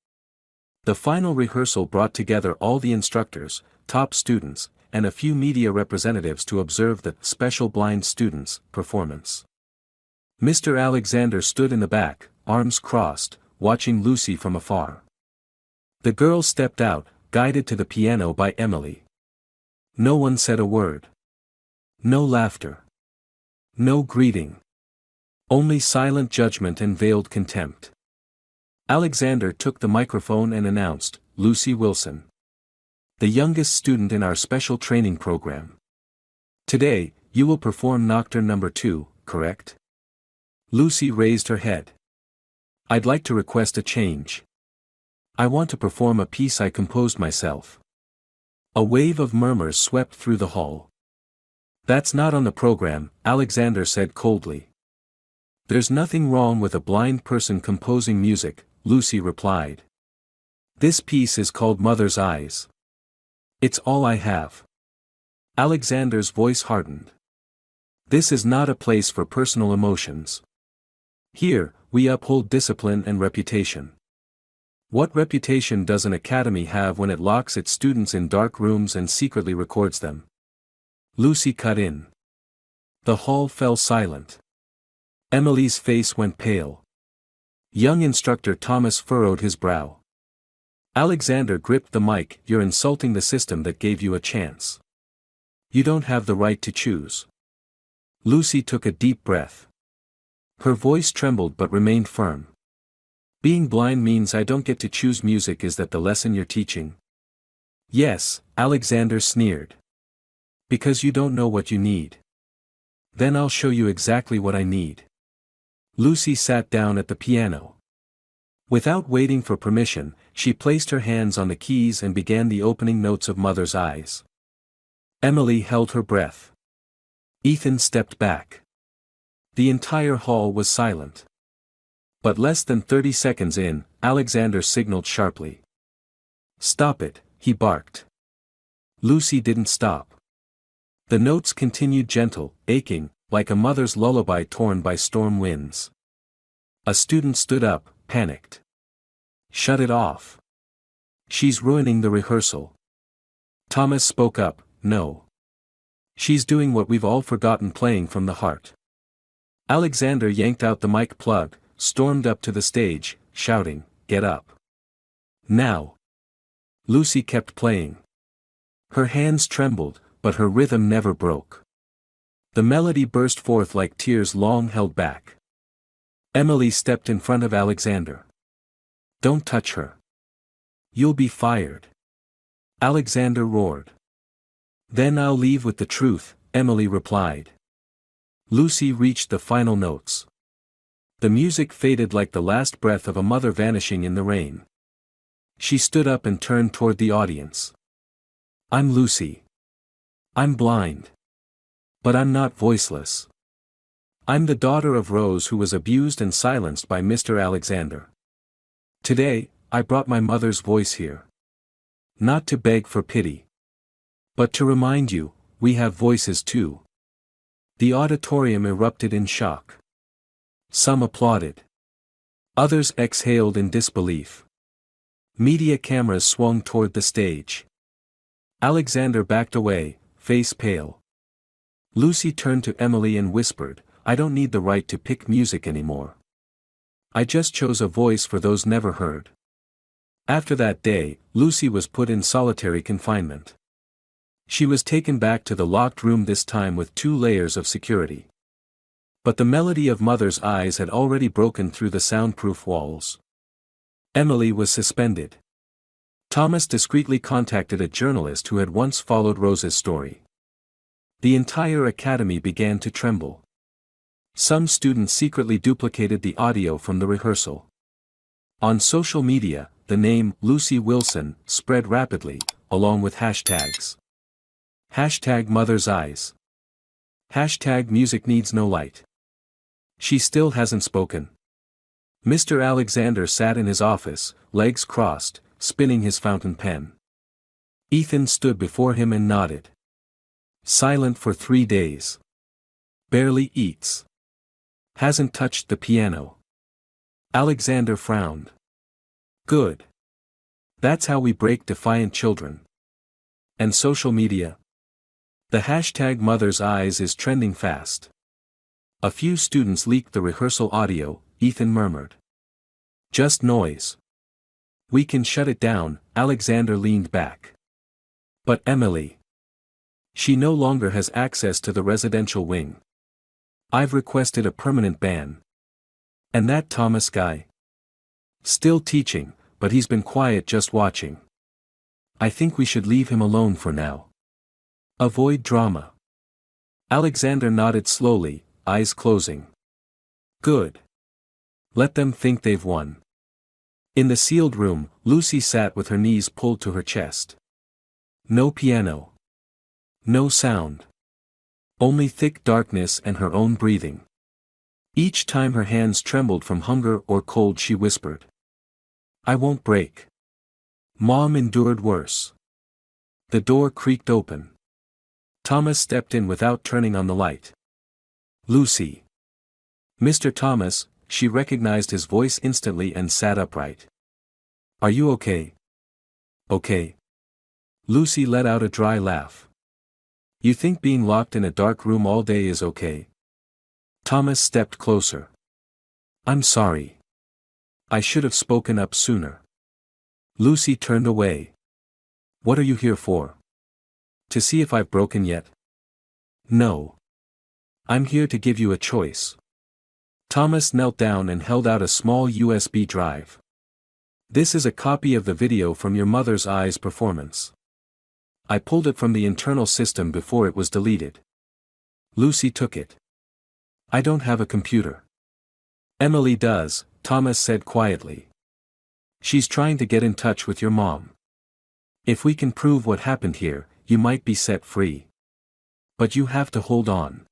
The final rehearsal brought together all the instructors, top students, and a few media representatives to observe the special blind students' performance. Mr. Alexander stood in the back, arms crossed, watching Lucy from afar. The girls stepped out, guided to the piano by Emily. No one said a word. No laughter. No greeting. Only silent judgment and veiled contempt. Alexander took the microphone and announced, Lucy Wilson. The youngest student in our special training program. Today, you will perform Nocturne No. 2, correct? Lucy raised her head. I'd like to request a change. I want to perform a piece I composed myself. A wave of murmurs swept through the hall. That's not on the program, Alexander said coldly. There's nothing wrong with a blind person composing music, Lucy replied. This piece is called Mother's Eyes. It's all I have. Alexander's voice hardened. This is not a place for personal emotions. Here, we uphold discipline and reputation. What reputation does an academy have when it locks its students in dark rooms and secretly records them? Lucy cut in. The hall fell silent. Emily's face went pale. Young instructor Thomas furrowed his brow. Alexander gripped the mic. You're insulting the system that gave you a chance. You don't have the right to choose. Lucy took a deep breath. Her voice trembled but remained firm. Being blind means I don't get to choose music. Is that the lesson you're teaching? Yes, Alexander sneered. Because you don't know what you need. Then I'll show you exactly what I need. Lucy sat down at the piano. Without waiting for permission, she placed her hands on the keys and began the opening notes of Mother's Eyes. Emily held her breath. Ethan stepped back. The entire hall was silent. But less than 30 seconds in, Alexander signaled sharply. Stop it, he barked. Lucy didn't stop. The notes continued gentle, aching, like a mother's lullaby torn by storm winds. A student stood up, panicked. Shut it off. She's ruining the rehearsal. Thomas spoke up, no. She's doing what we've all forgotten, playing from the heart. Alexander yanked out the mic plug, stormed up to the stage, shouting, get up. Now. Lucy kept playing. Her hands trembled, but her rhythm never broke. The melody burst forth like tears long held back. Emily stepped in front of Alexander. Don't touch her. You'll be fired. Alexander roared. Then I'll leave with the truth, Emily replied. Lucy reached the final notes. The music faded like the last breath of a mother vanishing in the rain. She stood up and turned toward the audience. I'm Lucy. I'm blind. But I'm not voiceless. I'm the daughter of Rose who was abused and silenced by Mr. Alexander. Today, I brought my mother's voice here. Not to beg for pity. But to remind you, we have voices too. The auditorium erupted in shock. Some applauded. Others exhaled in disbelief. Media cameras swung toward the stage. Alexander backed away, face pale. Lucy turned to Emily and whispered, I don't need the right to pick music anymore. I just chose a voice for those never heard. After that day, Lucy was put in solitary confinement. She was taken back to the locked room, this time with 2 layers of security. But the melody of Mother's Eyes had already broken through the soundproof walls. Emily was suspended. Thomas discreetly contacted a journalist who had once followed Rose's story. The entire academy began to tremble. Some students secretly duplicated the audio from the rehearsal. On social media, the name Lucy Wilson spread rapidly, along with hashtags. Hashtag Mother's Eyes. Hashtag Music Needs No Light. She still hasn't spoken. Mr. Alexander sat in his office, legs crossed, spinning his fountain pen. Ethan stood before him and nodded. Silent for 3 days. Barely eats. Hasn't touched the piano. Alexander frowned. Good. That's how we break defiant children. And social media? The hashtag Mother's Eyes is trending fast. A few students leaked the rehearsal audio, Ethan murmured. Just noise. We can shut it down, Alexander leaned back. But Emily. She no longer has access to the residential wing. I've requested a permanent ban. And that Thomas guy? Still teaching, but he's been quiet, just watching. I think we should leave him alone for now. Avoid drama. Alexander nodded slowly, eyes closing. Good. Let them think they've won. In the sealed room, Lucy sat with her knees pulled to her chest. No piano. No sound. Only thick darkness and her own breathing. Each time her hands trembled from hunger or cold, she whispered. I won't break. Mom endured worse. The door creaked open. Thomas stepped in without turning on the light. Lucy. Mr. Thomas, she recognized his voice instantly and sat upright. Are you okay? Okay. Lucy let out a dry laugh. You think being locked in a dark room all day is okay? Thomas stepped closer. I'm sorry. I should have spoken up sooner. Lucy turned away. What are you here for? To see if I've broken yet? No. I'm here to give you a choice. Thomas knelt down and held out a small USB drive. This is a copy of the video from your mother's Eyes performance. I pulled it from the internal system before it was deleted. Lucy took it. I don't have a computer. Emily does, Thomas said quietly. She's trying to get in touch with your mom. If we can prove what happened here, you might be set free. But you have to hold on.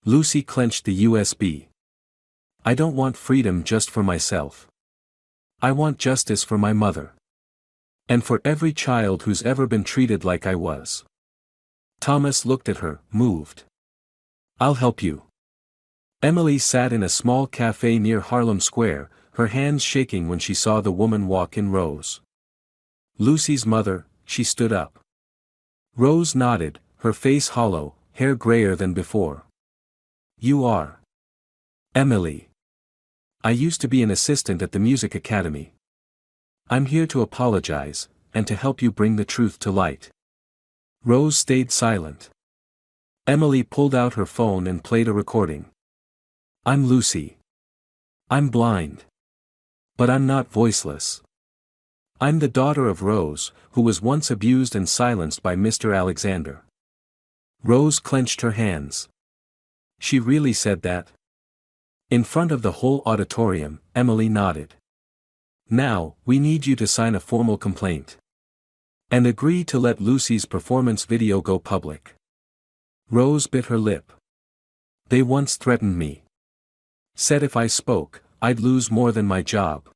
Lucy clenched the USB. I don't want freedom just for myself. I want justice for my mother. And for every child who's ever been treated like I was. Thomas looked at her, moved. I'll help you. Emily sat in a small cafe near Harlem Square, her hands shaking when she saw the woman walk in Rose. Lucy's mother, she stood up. Rose nodded, her face hollow, hair grayer than before. You are Emily. I used to be an assistant at the music academy. I'm here to apologize, and to help you bring the truth to light. Rose stayed silent. Emily pulled out her phone and played a recording. I'm Lucy. I'm blind. But I'm not voiceless. I'm the daughter of Rose, who was once abused and silenced by Mr. Alexander. Rose clenched her hands. She really said that? In front of the whole auditorium, Emily nodded. Now, we need you to sign a formal complaint. And agree to let Lucy's performance video go public. Rose bit her lip. They once threatened me. Said if I spoke, I'd lose more than my job.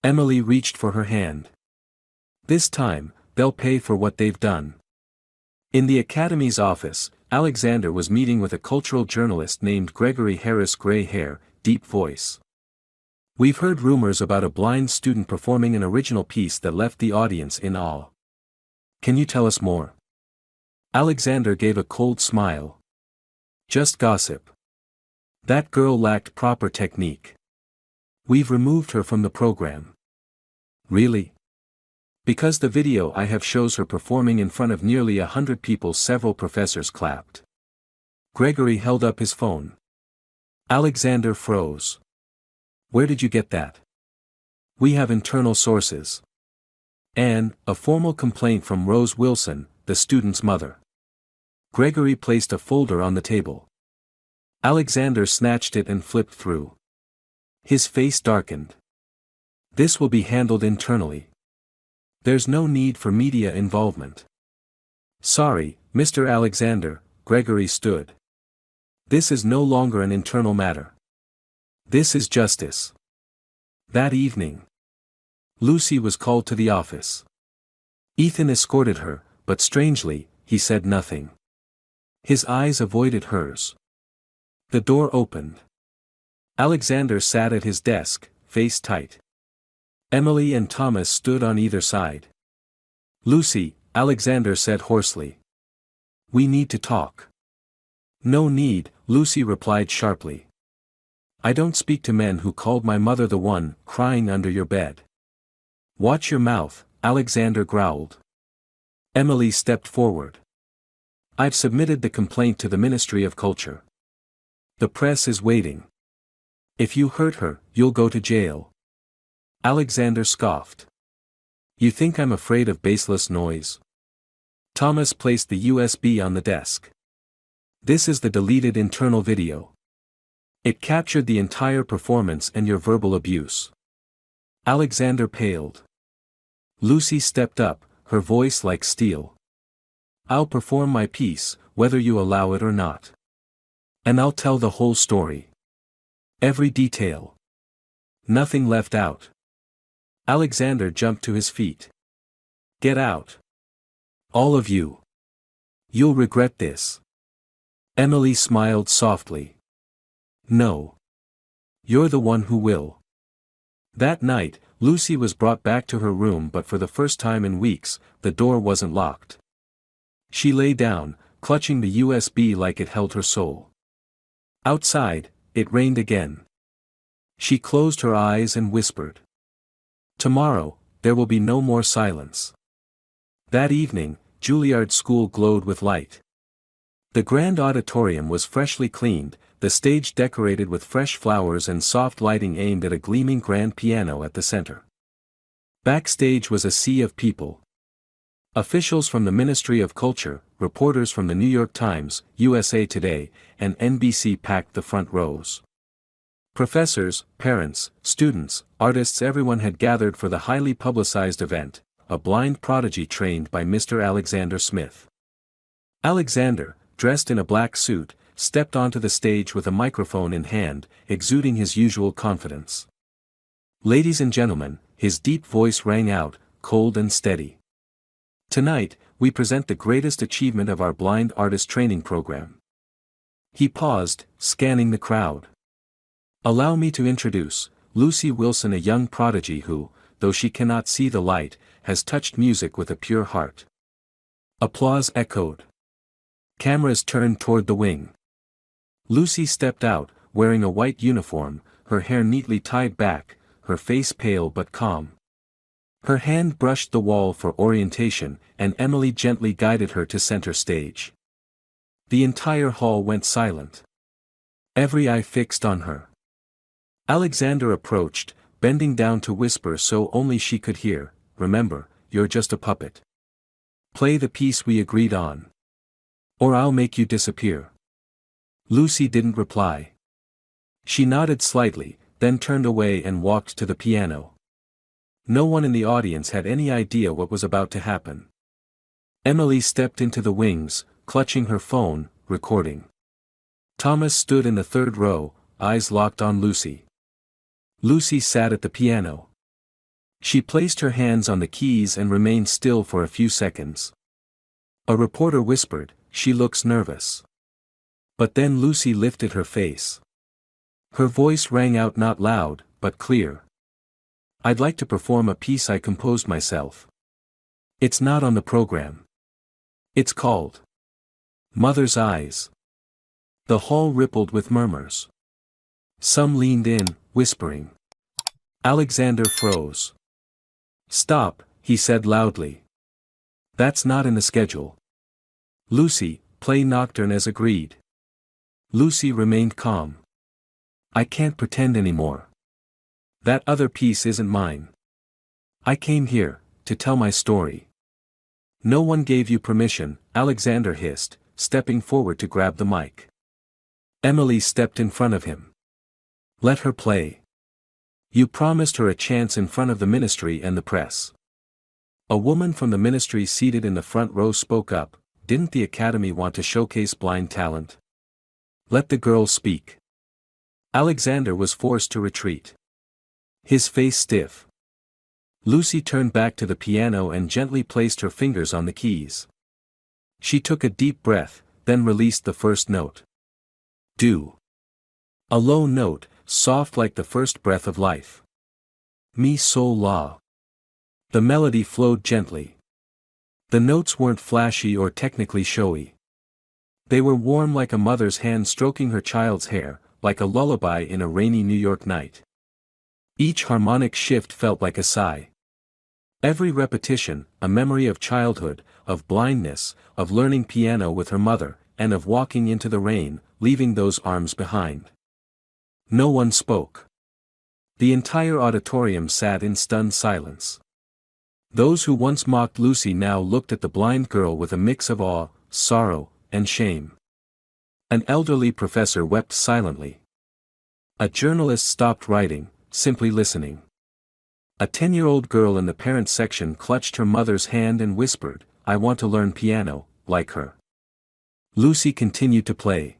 Emily reached for her hand. This time, they'll pay for what they've done. In the Academy's office, Alexander was meeting with a cultural journalist named Gregory Harris. Gray hair, deep voice. We've heard rumors about a blind student performing an original piece that left the audience in awe. Can you tell us more? Alexander gave a cold smile. Just gossip. That girl lacked proper technique. We've removed her from the program. Really? Because the video I have shows her performing in front of nearly 100 people. Several professors clapped. Gregory held up his phone. Alexander froze. Where did you get that? We have internal sources. And, a formal complaint from Rose Wilson, the student's mother. Gregory placed a folder on the table. Alexander snatched it and flipped through. His face darkened. This will be handled internally. There's no need for media involvement. Sorry, Mr. Alexander, Gregory stood. This is no longer an internal matter. This is justice. That evening, Lucy was called to the office. Ethan escorted her, but strangely, he said nothing. His eyes avoided hers. The door opened. Alexander sat at his desk, face tight. Emily and Thomas stood on either side. Lucy, Alexander said hoarsely. We need to talk. No need, Lucy replied sharply. I don't speak to men who called my mother the one crying under your bed. Watch your mouth, Alexander growled. Emily stepped forward. I've submitted the complaint to the Ministry of Culture. The press is waiting. If you hurt her, you'll go to jail. Alexander scoffed. You think I'm afraid of baseless noise? Thomas placed the USB on the desk. This is the deleted internal video. It captured the entire performance and your verbal abuse. Alexander paled. Lucy stepped up, her voice like steel. I'll perform my piece, whether you allow it or not. And I'll tell the whole story. Every detail. Nothing left out. Alexander jumped to his feet. Get out. All of you. You'll regret this. Emily smiled softly. No. You're the one who will. That night, Lucy was brought back to her room, but for the first time in weeks, the door wasn't locked. She lay down, clutching the USB like it held her soul. Outside, it rained again. She closed her eyes and whispered. Tomorrow, there will be no more silence. That evening, Juilliard School glowed with light. The grand auditorium was freshly cleaned, the stage decorated with fresh flowers and soft lighting aimed at a gleaming grand piano at the center. Backstage was a sea of people. Officials from the Ministry of Culture, reporters from the New York Times, USA Today, and NBC packed the front rows. Professors, parents, students, artists, everyone had gathered for the highly publicized event, a blind prodigy trained by Mr. Alexander Smith. Alexander, dressed in a black suit, stepped onto the stage with a microphone in hand, exuding his usual confidence. Ladies and gentlemen, his deep voice rang out, cold and steady. Tonight, we present the greatest achievement of our blind artist training program. He paused, scanning the crowd. Allow me to introduce Lucy Wilson, a young prodigy who, though she cannot see the light, has touched music with a pure heart. Applause echoed. Cameras turned toward the wing. Lucy stepped out, wearing a white uniform, her hair neatly tied back, her face pale but calm. Her hand brushed the wall for orientation, and Emily gently guided her to center stage. The entire hall went silent. Every eye fixed on her. Alexander approached, bending down to whisper so only she could hear, "Remember, you're just a puppet. Play the piece we agreed on. Or I'll make you disappear." Lucy didn't reply. She nodded slightly, then turned away and walked to the piano. No one in the audience had any idea what was about to happen. Emily stepped into the wings, clutching her phone, recording. Thomas stood in the third row, eyes locked on Lucy. Lucy sat at the piano. She placed her hands on the keys and remained still for a few seconds. A reporter whispered, "She looks nervous." But then Lucy lifted her face. Her voice rang out not loud, but clear. "I'd like to perform a piece I composed myself. It's not on the program. It's called Mother's Eyes." The hall rippled with murmurs. Some leaned in, whispering. Alexander froze. "Stop," he said loudly. "That's not in the schedule. Lucy, play Nocturne as agreed." Lucy remained calm. "I can't pretend anymore. That other piece isn't mine. I came here to tell my story." "No one gave you permission," Alexander hissed, stepping forward to grab the mic. Emily stepped in front of him. "Let her play. You promised her a chance in front of the ministry and the press." A woman from the ministry seated in the front row spoke up, "Didn't the Academy want to showcase blind talent? Let the girl speak." Alexander was forced to retreat. His face stiff. Lucy turned back to the piano and gently placed her fingers on the keys. She took a deep breath, then released the first note. Do. A low note, soft like the first breath of life. Mi sol la. The melody flowed gently. The notes weren't flashy or technically showy. They were warm like a mother's hand stroking her child's hair, like a lullaby in a rainy New York night. Each harmonic shift felt like a sigh. Every repetition, a memory of childhood, of blindness, of learning piano with her mother, and of walking into the rain, leaving those arms behind. No one spoke. The entire auditorium sat in stunned silence. Those who once mocked Lucy now looked at the blind girl with a mix of awe, sorrow, and shame. An elderly professor wept silently. A journalist stopped writing, simply listening. A 10-year-old girl in the parent section clutched her mother's hand and whispered, "I want to learn piano, like her." Lucy continued to play.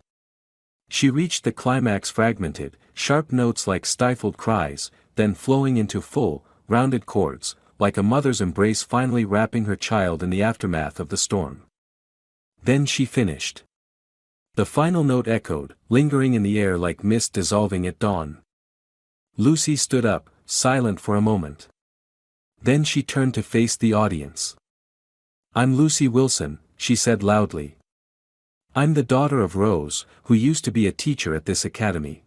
She reached the climax, fragmented, sharp notes like stifled cries, then flowing into full, rounded chords, like a mother's embrace finally wrapping her child in the aftermath of the storm. Then she finished. The final note echoed, lingering in the air like mist dissolving at dawn. Lucy stood up, silent for a moment. Then she turned to face the audience. "I'm Lucy Wilson," she said loudly. "I'm the daughter of Rose, who used to be a teacher at this academy.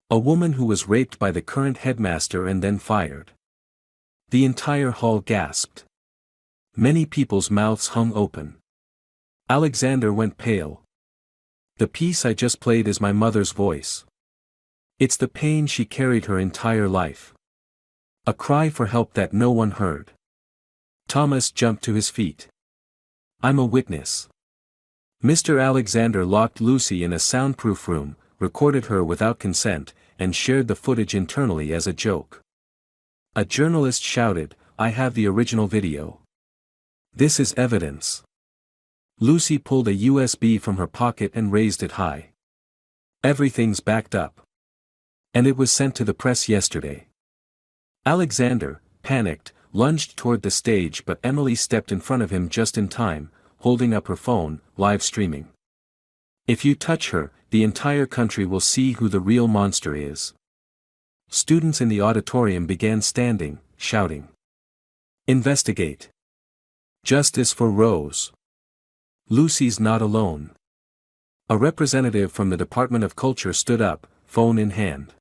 A woman who was raped by the current headmaster and then fired." The entire hall gasped. Many people's mouths hung open. Alexander went pale. "The piece I just played is my mother's voice. It's the pain she carried her entire life. A cry for help that no one heard." Thomas jumped to his feet. "I'm a witness." Mr. Alexander locked Lucy in a soundproof room, recorded her without consent, and shared the footage internally as a joke. A journalist shouted, "I have the original video. This is evidence." Lucy pulled a USB from her pocket and raised it high. "Everything's backed up. And it was sent to the press yesterday." Alexander, panicked, lunged toward the stage, but Emily stepped in front of him just in time, holding up her phone, live streaming. "If you touch her, the entire country will see who the real monster is." Students in the auditorium began standing, shouting, "Investigate! Justice for Rose! Lucy's not alone." A representative from the Department of Culture stood up, phone in hand.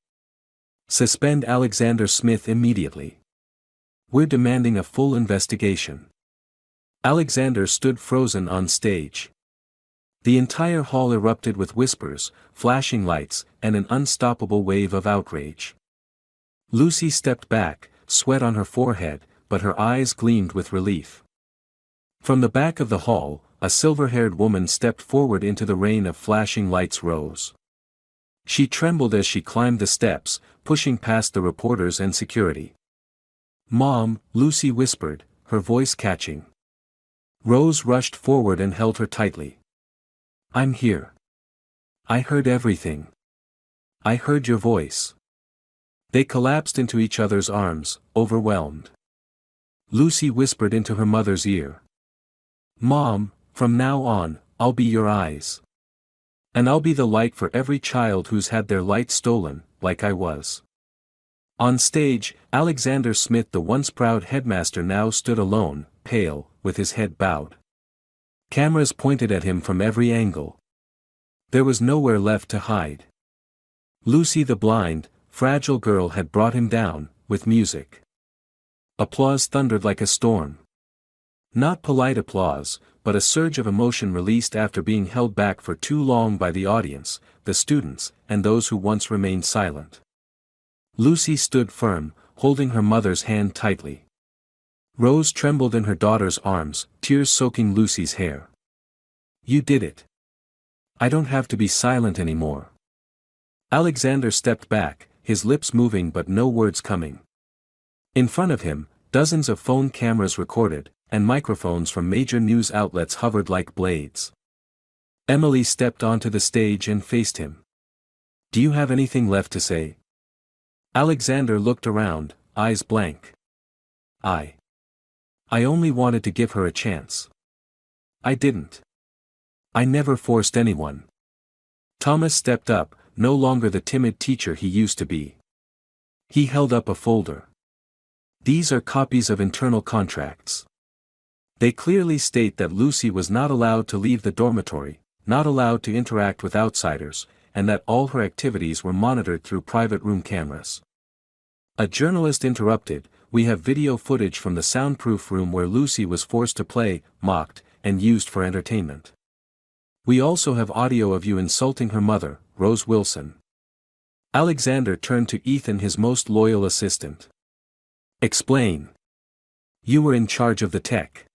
"Suspend Alexander Smith immediately. We're demanding a full investigation." Alexander stood frozen on stage. The entire hall erupted with whispers, flashing lights, and an unstoppable wave of outrage. Lucy stepped back, sweat on her forehead, but her eyes gleamed with relief. From the back of the hall, a silver-haired woman stepped forward into the rain of flashing lights. Rose. She trembled as she climbed the steps, pushing past the reporters and security. "Mom," Lucy whispered, her voice catching. Rose rushed forward and held her tightly. "I'm here. I heard everything. I heard your voice." They collapsed into each other's arms, overwhelmed. Lucy whispered into her mother's ear. "Mom, from now on, I'll be your eyes. And I'll be the light for every child who's had their light stolen, like I was." On stage, Alexander Smith, the once proud headmaster, now stood alone, pale, with his head bowed. Cameras pointed at him from every angle. There was nowhere left to hide. Lucy, the blind, fragile girl, had brought him down, with music. Applause thundered like a storm. Not polite applause, but a surge of emotion released after being held back for too long by the audience, the students, and those who once remained silent. Lucy stood firm, holding her mother's hand tightly. Rose trembled in her daughter's arms, tears soaking Lucy's hair. "You did it. I don't have to be silent anymore." Alexander stepped back, his lips moving but no words coming. In front of him, dozens of phone cameras recorded, and microphones from major news outlets hovered like blades. Emily stepped onto the stage and faced him. "Do you have anything left to say?" Alexander looked around, eyes blank. I only wanted to give her a chance. I didn't. I never forced anyone." Thomas stepped up, no longer the timid teacher he used to be. He held up a folder. "These are copies of internal contracts. They clearly state that Lucy was not allowed to leave the dormitory, not allowed to interact with outsiders, and that all her activities were monitored through private room cameras." A journalist interrupted, "We have video footage from the soundproof room where Lucy was forced to play, mocked, and used for entertainment. We also have audio of you insulting her mother, Rose Wilson." Alexander turned to Ethan, his most loyal assistant. "Explain. You were in charge of the tech."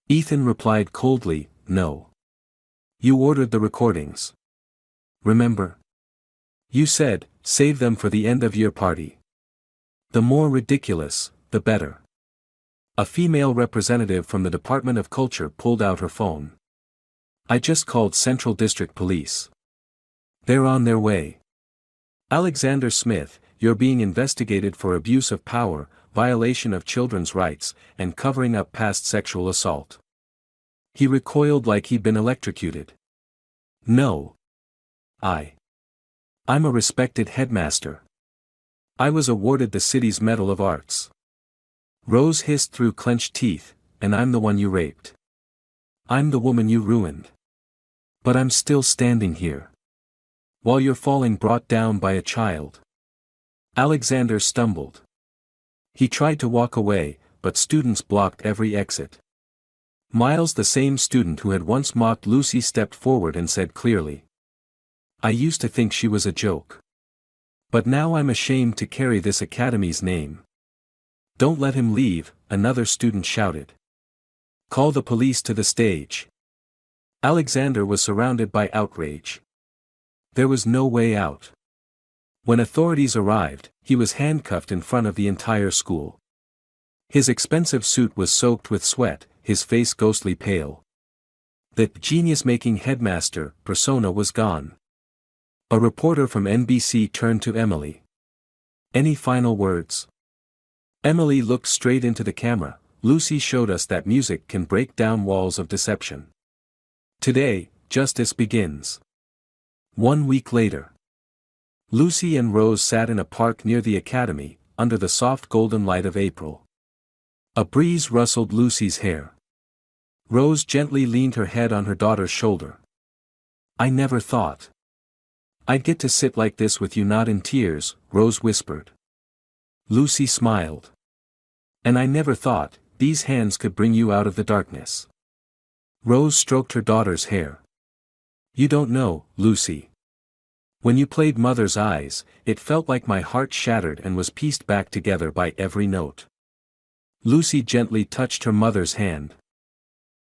Ethan replied coldly, "No. You ordered the recordings. Remember? You said, save them for the end of year party. The more ridiculous, the better." A female representative from the Department of Culture pulled out her phone. "I just called Central District Police. They're on their way. Alexander Smith, you're being investigated for abuse of power, violation of children's rights, and covering up past sexual assault. He recoiled like he'd been electrocuted. No. I'm a respected headmaster. I was awarded the city's Medal of Arts. Rose hissed through clenched teeth, and I'm the one you raped. I'm the woman you ruined. But I'm still standing here. While you're falling brought down by a child. Alexander stumbled. He tried to walk away, but students blocked every exit. Miles, the same student who had once mocked Lucy, stepped forward and said clearly, "I used to think she was a joke. But now I'm ashamed to carry this academy's name." "Don't let him leave," another student shouted. "Call the police to the stage." Alexander was surrounded by outrage. There was no way out. When authorities arrived, he was handcuffed in front of the entire school. His expensive suit was soaked with sweat, his face ghostly pale. The genius-making headmaster persona was gone. A reporter from NBC turned to Emily. "Any final words?" Emily looked straight into the camera. "Lucy showed us that music can break down walls of deception. Today, justice begins." 1 week later. Lucy and Rose sat in a park near the academy, under the soft golden light of April. A breeze rustled Lucy's hair. Rose gently leaned her head on her daughter's shoulder. "I never thought I'd get to sit like this with you, not in tears," Rose whispered. Lucy smiled. "And I never thought these hands could bring you out of the darkness." Rose stroked her daughter's hair. "You don't know, Lucy. When you played Mother's Eyes, it felt like my heart shattered and was pieced back together by every note." Lucy gently touched her mother's hand.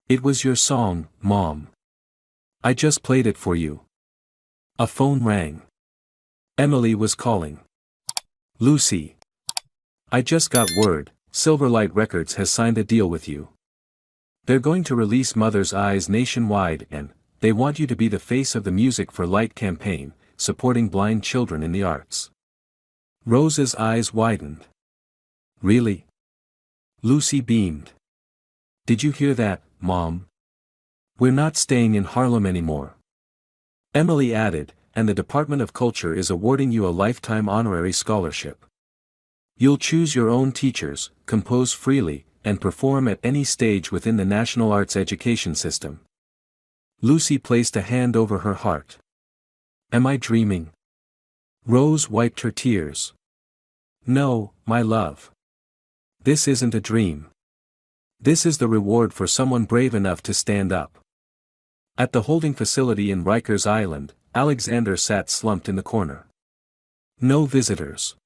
"It was your song, Mom. I just played it for you." A phone rang. Emily was calling. "Lucy. I just got word, Silverlight Records has signed a deal with you. They're going to release Mother's Eyes nationwide and they want you to be the face of the Music for Light campaign, supporting blind children in the arts." Rose's eyes widened. "Really?" Lucy beamed. "Did you hear that, Mom? We're not staying in Harlem anymore." Emily added, "And the Department of Culture is awarding you a lifetime honorary scholarship. You'll choose your own teachers, compose freely, and perform at any stage within the national arts education system." Lucy placed a hand over her heart. "Am I dreaming?" Rose wiped her tears. "No, my love. This isn't a dream. This is the reward for someone brave enough to stand up." At the holding facility in Rikers Island, Alexander sat slumped in the corner. No visitors.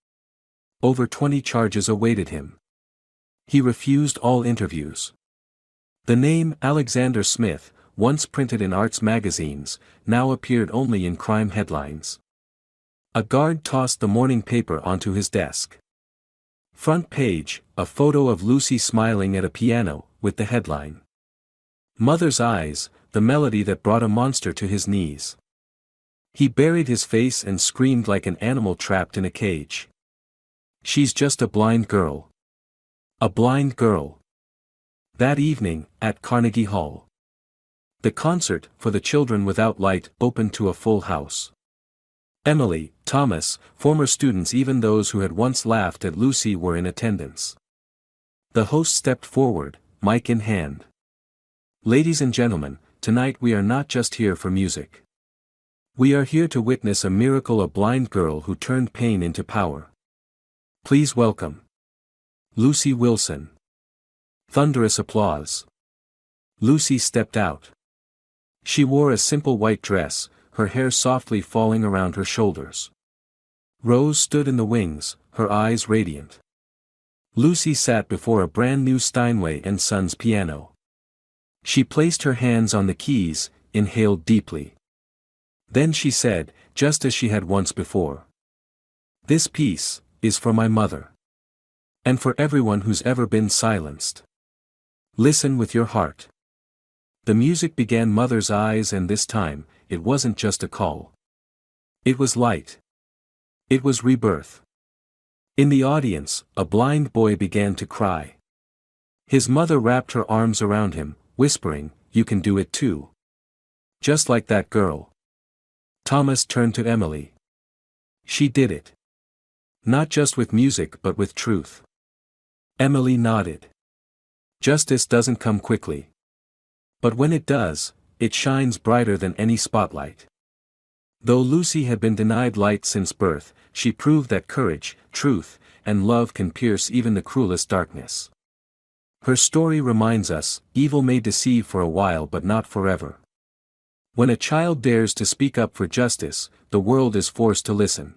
Over 20 charges awaited him. He refused all interviews. The name Alexander Smith, once printed in arts magazines, now appeared only in crime headlines. A guard tossed the morning paper onto his desk. Front page, a photo of Lucy smiling at a piano, with the headline, "Mother's Eyes, the melody that brought a monster to his knees." He buried his face and screamed like an animal trapped in a cage. "She's just a blind girl. A blind girl." That evening, at Carnegie Hall, the concert for the children without light opened to a full house. Emily, Thomas, former students, even those who had once laughed at Lucy, were in attendance. The host stepped forward, mic in hand. "Ladies and gentlemen, tonight we are not just here for music. We are here to witness a miracle, a blind girl who turned pain into power. Please welcome Lucy Wilson." Thunderous applause. Lucy stepped out. She wore a simple white dress, her hair softly falling around her shoulders. Rose stood in the wings, her eyes radiant. Lucy sat before a brand new Steinway & Sons piano. She placed her hands on the keys, inhaled deeply. Then she said, just as she had once before, "This piece is for my mother. And for everyone who's ever been silenced. Listen with your heart." The music began, Mother's Eyes, and this time, it wasn't just a call. It was light. It was rebirth. In the audience, a blind boy began to cry. His mother wrapped her arms around him, whispering, "You can do it too. Just like that girl." Thomas turned to Emily. "She did it. Not just with music but with truth." Emily nodded. Justice doesn't come quickly. But when it does, it shines brighter than any spotlight. Though Lucy had been denied light since birth, she proved that courage, truth, and love can pierce even the cruelest darkness. Her story reminds us, evil may deceive for a while but not forever. When a child dares to speak up for justice, the world is forced to listen.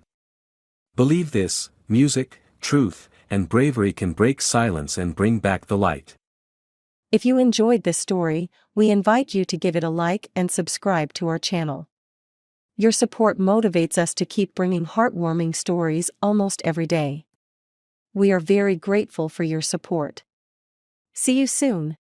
Believe this: music, truth, and bravery can break silence and bring back the light. If you enjoyed this story, we invite you to give it a like and subscribe to our channel. Your support motivates us to keep bringing heartwarming stories almost every day. We are very grateful for your support. See you soon.